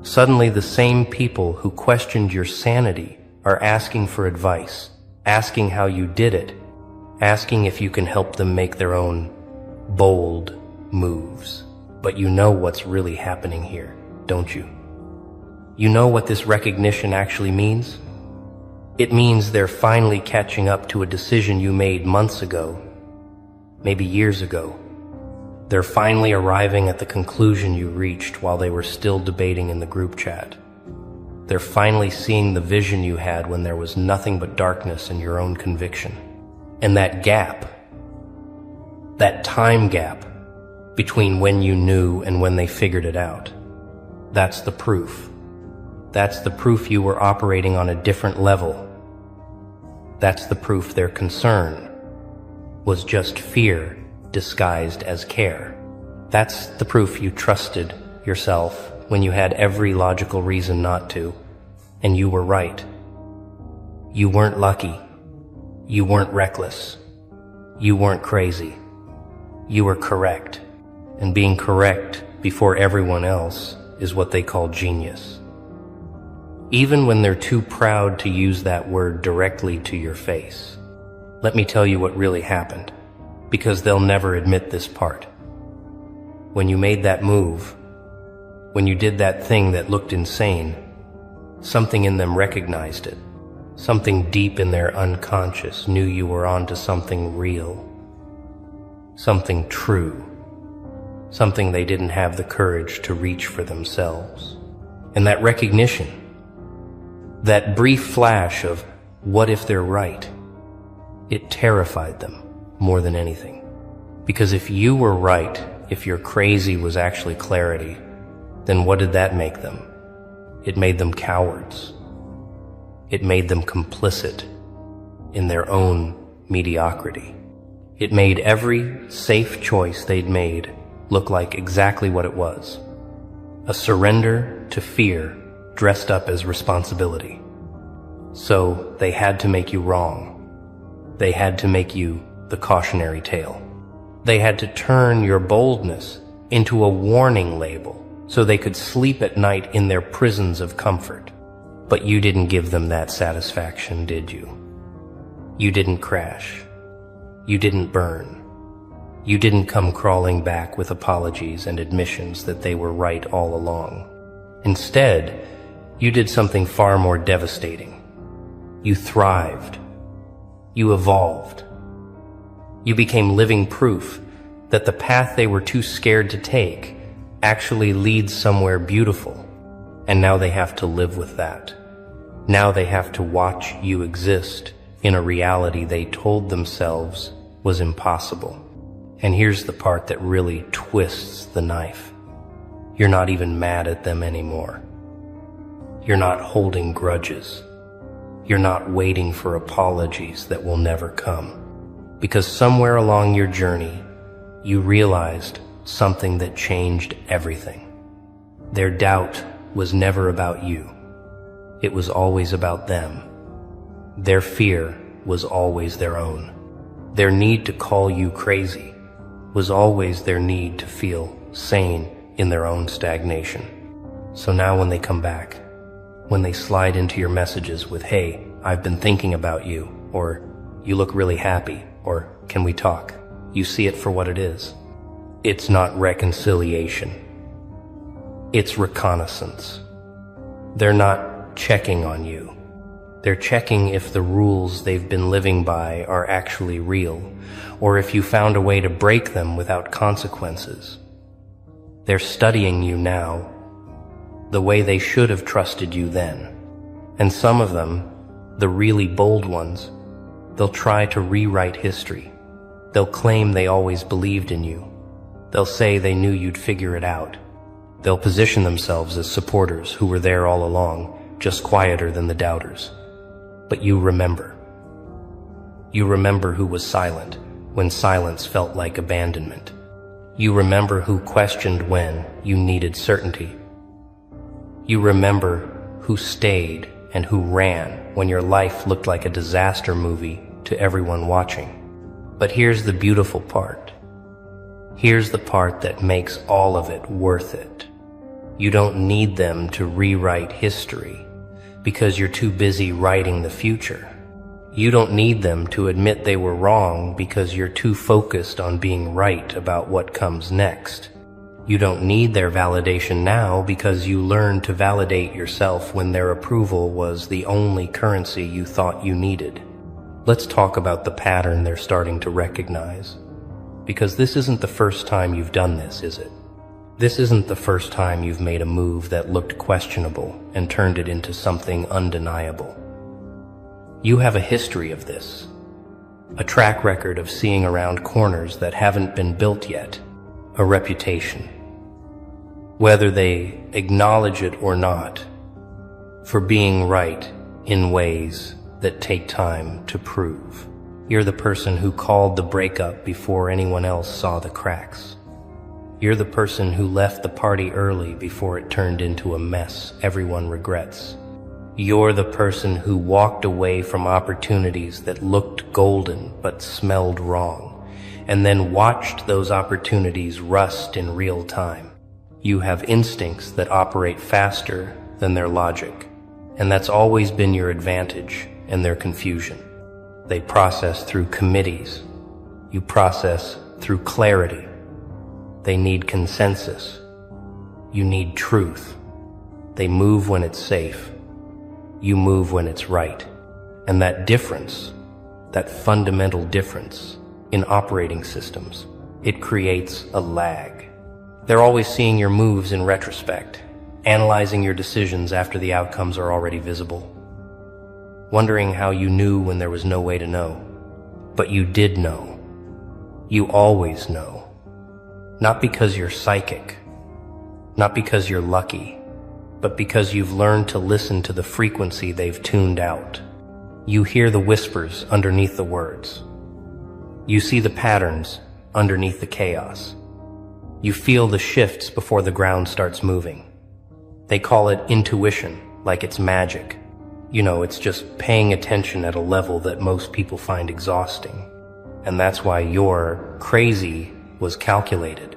A: Suddenly the same people who questioned your sanity are asking for advice, asking how you did it, asking if you can help them make their own bold moves. But you know what's really happening here, don't you? You know what this recognition actually means? It means they're finally catching up to a decision you made months ago, maybe years ago. They're finally arriving at the conclusion you reached while they were still debating in the group chat. They're finally seeing the vision you had when there was nothing but darkness in your own conviction. And that gap, that time gap between when you knew and when they figured it out, that's the proof. That's the proof you were operating on a different level. That's the proof their concern was just fear disguised as care. That's the proof you trusted yourself when you had every logical reason not to, and you were right. You weren't lucky. You weren't reckless. You weren't crazy. You were correct. And being correct before everyone else is what they call genius. Even when they're too proud to use that word directly to your face. Let me tell you what really happened, because they'll never admit this part. When you made that move, when you did that thing that looked insane, something in them recognized it. Something deep in their unconscious knew you were onto something real, something true, something they didn't have the courage to reach for themselves. And that recognition, that brief flash of what if they're right, it terrified them more than anything. Because if you were right, if your crazy was actually clarity, then what did that make them? It made them cowards. It made them complicit in their own mediocrity. It made every safe choice they'd made look like exactly what it was. A surrender to fear dressed up as responsibility. So they had to make you wrong. They had to make you the cautionary tale. They had to turn your boldness into a warning label so they could sleep at night in their prisons of comfort. But you didn't give them that satisfaction, did you? You didn't crash. You didn't burn. You didn't come crawling back with apologies and admissions that they were right all along. Instead, you did something far more devastating. You thrived. You evolved. You became living proof that the path they were too scared to take actually leads somewhere beautiful. And now they have to live with that. Now they have to watch you exist in a reality they told themselves was impossible. And here's the part that really twists the knife. You're not even mad at them anymore. You're not holding grudges. You're not waiting for apologies that will never come. Because somewhere along your journey, you realized something that changed everything. Their doubt was never about you. It was always about them. Their fear was always their own. Their need to call you crazy was always their need to feel sane in their own stagnation. So now when they come back, when they slide into your messages with, "Hey, I've been thinking about you," or "You look really happy," or "Can we talk?" you see it for what it is. It's not reconciliation. It's reconnaissance. They're not checking on you. They're checking if the rules they've been living by are actually real, or if you found a way to break them without consequences. They're studying you now, the way they should have trusted you then. And some of them, the really bold ones, they'll try to rewrite history. They'll claim they always believed in you. They'll say they knew you'd figure it out. They'll position themselves as supporters who were there all along, just quieter than the doubters. But you remember. You remember who was silent when silence felt like abandonment. You remember who questioned when you needed certainty. You remember who stayed and who ran when your life looked like a disaster movie to everyone watching. But here's the beautiful part. Here's the part that makes all of it worth it. You don't need them to rewrite history because you're too busy writing the future. You don't need them to admit they were wrong because you're too focused on being right about what comes next. You don't need their validation now because you learned to validate yourself when their approval was the only currency you thought you needed. Let's talk about the pattern they're starting to recognize. Because this isn't the first time you've done this, is it? This isn't the first time you've made a move that looked questionable and turned it into something undeniable. You have a history of this. A track record of seeing around corners that haven't been built yet. A reputation. Whether they acknowledge it or not, for being right in ways that take time to prove. You're the person who called the breakup before anyone else saw the cracks. You're the person who left the party early before it turned into a mess everyone regrets. You're the person who walked away from opportunities that looked golden but smelled wrong, and then watched those opportunities rust in real time. You have instincts that operate faster than their logic, and that's always been your advantage and their confusion. They process through committees. You process through clarity. They need consensus. You need truth. They move when it's safe. You move when it's right. And that difference, that fundamental difference in operating systems, it creates a lag. They're always seeing your moves in retrospect, analyzing your decisions after the outcomes are already visible, wondering how you knew when there was no way to know. But you did know. You always know. Not because you're psychic, not because you're lucky, but because you've learned to listen to the frequency they've tuned out. You hear the whispers underneath the words. You see the patterns underneath the chaos. You feel the shifts before the ground starts moving. They call it intuition, like it's magic. You know, it's just paying attention at a level that most people find exhausting. And that's why your crazy was calculated.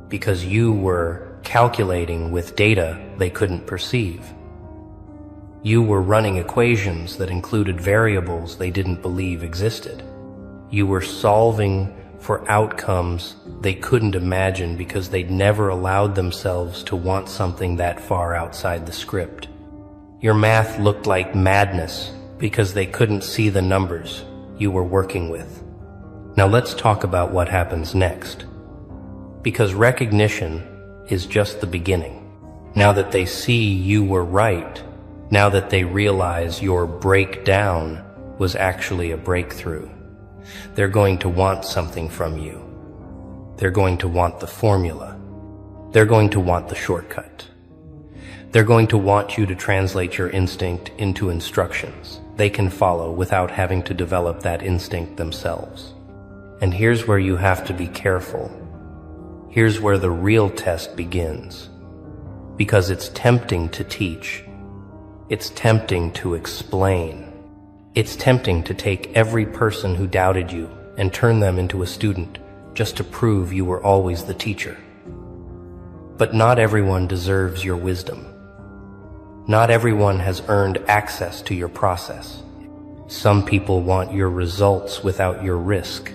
A: Because you were calculating with data they couldn't perceive. You were running equations that included variables they didn't believe existed. You were solving for outcomes they couldn't imagine because they'd never allowed themselves to want something that far outside the script. Your math looked like madness because they couldn't see the numbers you were working with. Now let's talk about what happens next. Because recognition is just the beginning. Now that they see you were right, now that they realize your breakdown was actually a breakthrough, they're going to want something from you. They're going to want the formula. They're going to want the shortcut. They're going to want you to translate your instinct into instructions they can follow without having to develop that instinct themselves. And here's where you have to be careful. Here's where the real test begins. Because it's tempting to teach. It's tempting to explain. It's tempting to take every person who doubted you and turn them into a student just to prove you were always the teacher. But not everyone deserves your wisdom. Not everyone has earned access to your process. Some people want your results without your risk.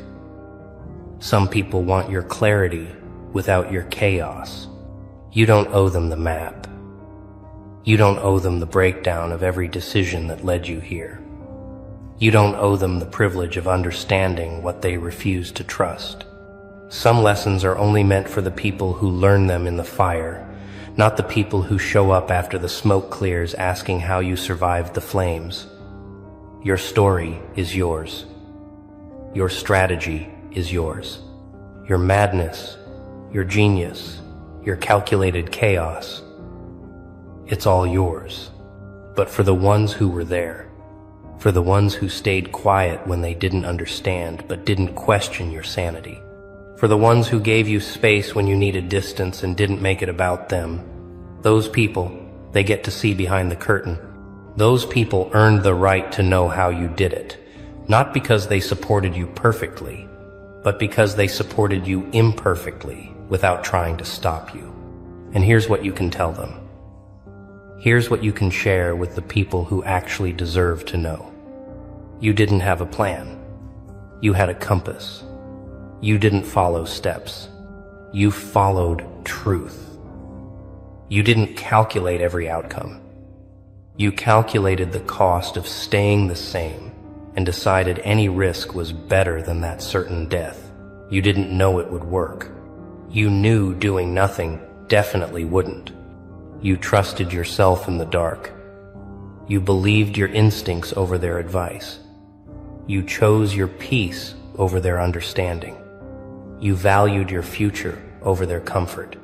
A: Some people want your clarity without your chaos. You don't owe them the map. You don't owe them the breakdown of every decision that led you here. You don't owe them the privilege of understanding what they refuse to trust. Some lessons are only meant for the people who learn them in the fire, not the people who show up after the smoke clears asking how you survived the flames. Your story is yours. Your strategy is yours. Your madness, your genius, your calculated chaos, it's all yours. But for the ones who were there, for the ones who stayed quiet when they didn't understand but didn't question your sanity, for the ones who gave you space when you needed distance and didn't make it about them, those people, they get to see behind the curtain. Those people earned the right to know how you did it, not because they supported you perfectly, but because they supported you imperfectly without trying to stop you. And here's what you can tell them. Here's what you can share with the people who actually deserve to know. You didn't have a plan. You had a compass. You didn't follow steps. You followed truth. truth. You didn't calculate every outcome. You calculated the cost of staying the same and decided any risk was better than that certain death. You didn't know it would work. You knew doing nothing definitely wouldn't. You trusted yourself in the dark. You believed your instincts over their advice. You chose your peace over their understanding. You valued your future over their comfort.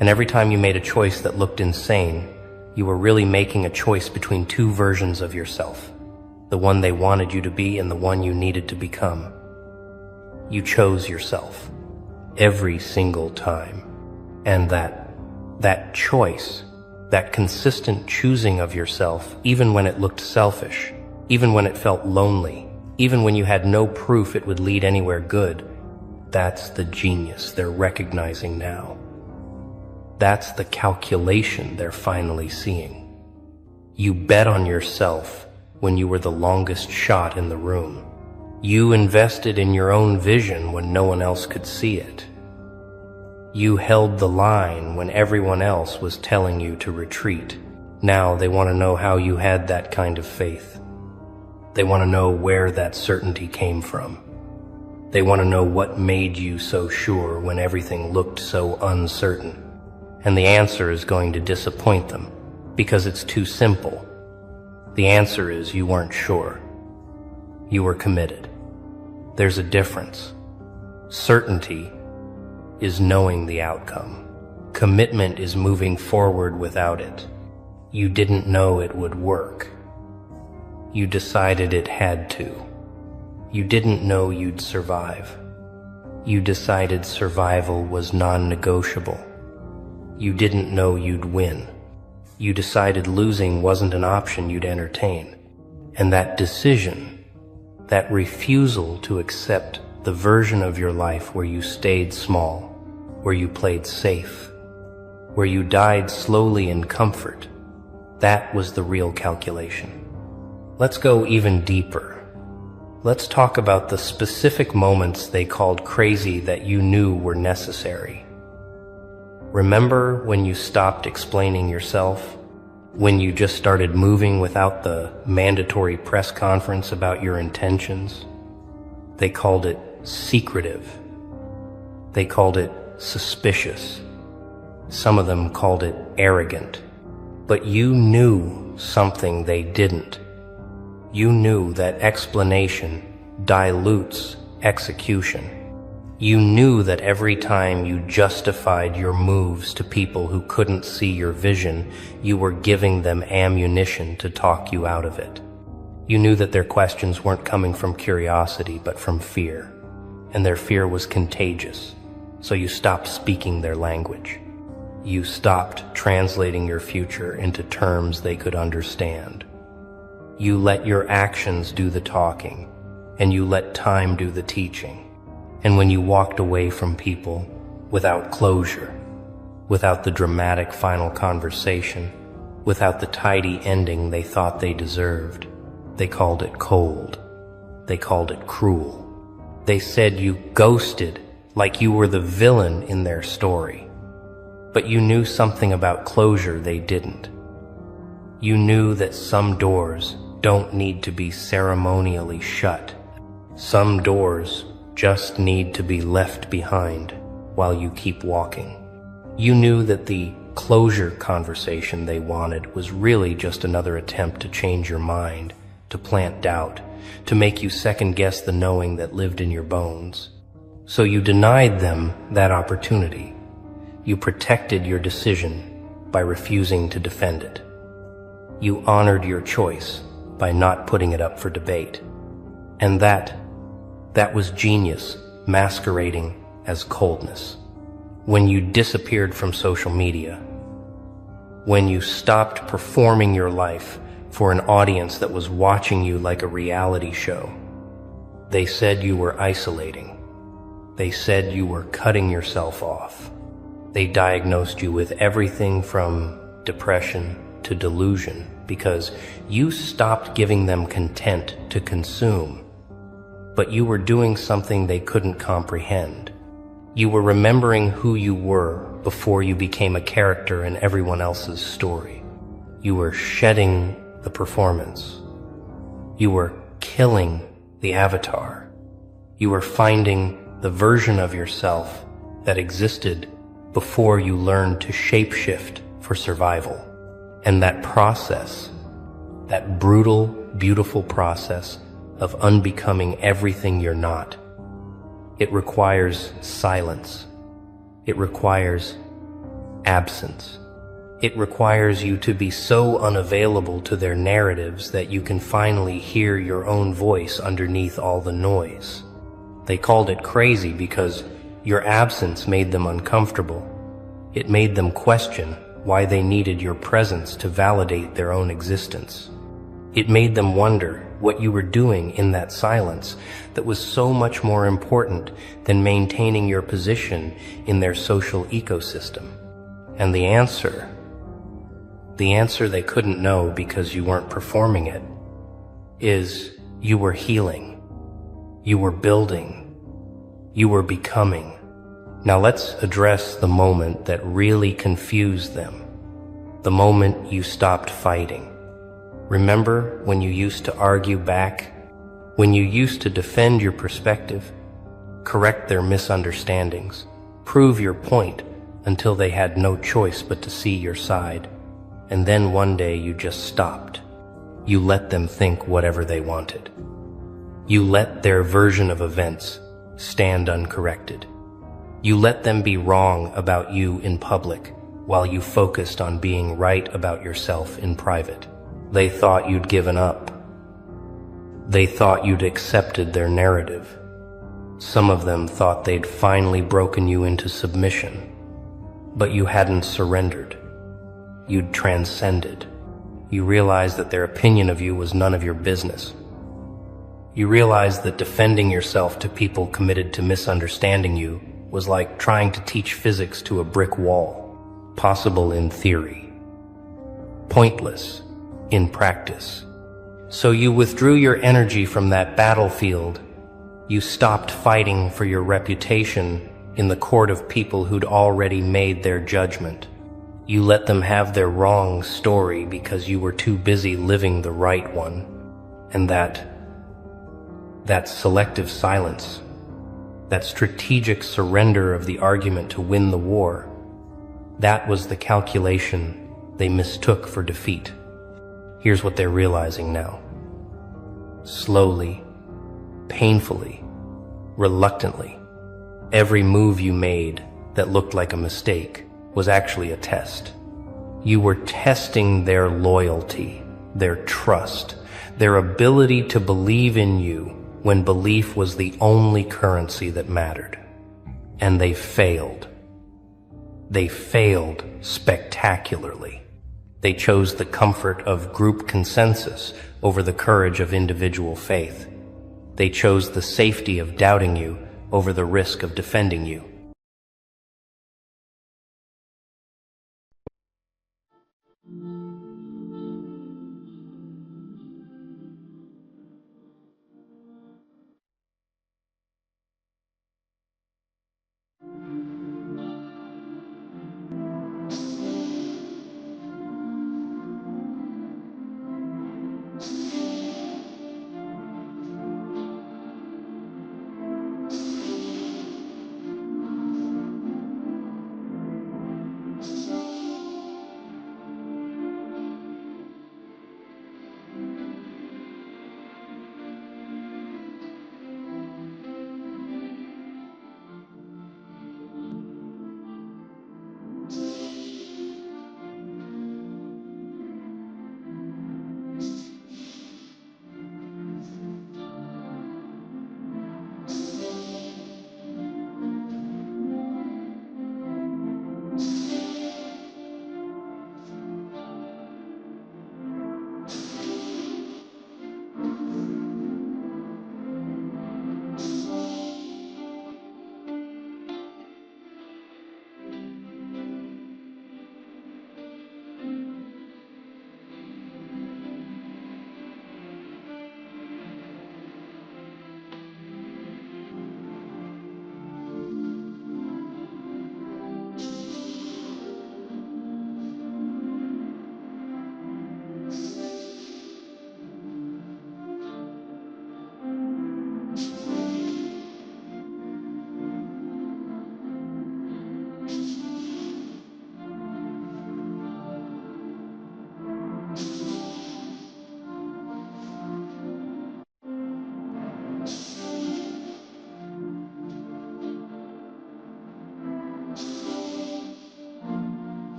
A: And every time you made a choice that looked insane, you were really making a choice between two versions of yourself, the one they wanted you to be and the one you needed to become. You chose yourself every single time. And that choice, that consistent choosing of yourself, even when it looked selfish, even when it felt lonely, even when you had no proof it would lead anywhere good, that's the genius they're recognizing now. That's the calculation they're finally seeing. You bet on yourself when you were the longest shot in the room. You invested in your own vision when no one else could see it. You held the line when everyone else was telling you to retreat. Now they want to know how you had that kind of faith. They want to know where that certainty came from. They want to know what made you so sure when everything looked so uncertain. And the answer is going to disappoint them because it's too simple. The answer is you weren't sure. You were committed. There's a difference. Certainty is knowing the outcome. Commitment is moving forward without it. You didn't know it would work. You decided it had to. You didn't know you'd survive. You decided survival was non-negotiable. You didn't know you'd win. You decided losing wasn't an option you'd entertain. And that decision, that refusal to accept the version of your life where you stayed small, where you played safe, where you died slowly in comfort, that was the real calculation. Let's go even deeper. Let's talk about the specific moments they called crazy that you knew were necessary. Remember when you stopped explaining yourself? When you just started moving without the mandatory press conference about your intentions? They called it secretive. They called it suspicious. Some of them called it arrogant. But you knew something they didn't. You knew that explanation dilutes execution. You knew that every time you justified your moves to people who couldn't see your vision, you were giving them ammunition to talk you out of it. You knew that their questions weren't coming from curiosity, but from fear. And their fear was contagious. So you stopped speaking their language. You stopped translating your future into terms they could understand. You let your actions do the talking, and you let time do the teaching. And when you walked away from people without closure, without the dramatic final conversation, without the tidy ending they thought they deserved, they called it cold. They called it cruel. They said you ghosted like you were the villain in their story. But you knew something about closure they didn't. You knew that some doors don't need to be ceremonially shut. Some doors just need to be left behind while you keep walking. You knew that the closure conversation they wanted was really just another attempt to change your mind, to plant doubt, to make you second-guess the knowing that lived in your bones. So you denied them that opportunity. You protected your decision by refusing to defend it. You honored your choice by not putting it up for debate. And that was genius masquerading as coldness. When you disappeared from social media, when you stopped performing your life for an audience that was watching you like a reality show, they said you were isolating. They said you were cutting yourself off. They diagnosed you with everything from depression to delusion because you stopped giving them content to consume. But you were doing something they couldn't comprehend. You were remembering who you were before you became a character in everyone else's story. You were shedding the performance. You were killing the avatar. You were finding the version of yourself that existed before you learned to shapeshift for survival. And that process, that brutal, beautiful process of unbecoming everything you're not, it requires silence. It requires absence. It requires you to be so unavailable to their narratives that you can finally hear your own voice underneath all the noise. They called it crazy because your absence made them uncomfortable. It made them question why they needed your presence to validate their own existence. It made them wonder what you were doing in that silence that was so much more important than maintaining your position in their social ecosystem. And the answer they couldn't know because you weren't performing it, is you were healing, you were building, you were becoming. Now let's address the moment that really confused them, the moment you stopped fighting. Remember when you used to argue back, when you used to defend your perspective, correct their misunderstandings, prove your point until they had no choice but to see your side. And then one day you just stopped. You let them think whatever they wanted. You let their version of events stand uncorrected. You let them be wrong about you in public while you focused on being right about yourself in private. They thought you'd given up. They thought you'd accepted their narrative. Some of them thought they'd finally broken you into submission. But you hadn't surrendered. You'd transcended. You realized that their opinion of you was none of your business. You realized that defending yourself to people committed to misunderstanding you was like trying to teach physics to a brick wall, possible in theory, pointless in practice. So you withdrew your energy from that battlefield. You stopped fighting for your reputation in the court of people who'd already made their judgment. You let them have their wrong story because you were too busy living the right one. And that selective silence, that strategic surrender of the argument to win the war, that was the calculation they mistook for defeat. Here's what they're realizing now. Slowly, painfully, reluctantly, every move you made that looked like a mistake was actually a test. You were testing their loyalty, their trust, their ability to believe in you when belief was the only currency that mattered. And they failed. They failed spectacularly. They chose the comfort of group consensus over the courage of individual faith. They chose the safety of doubting you over the risk of defending you.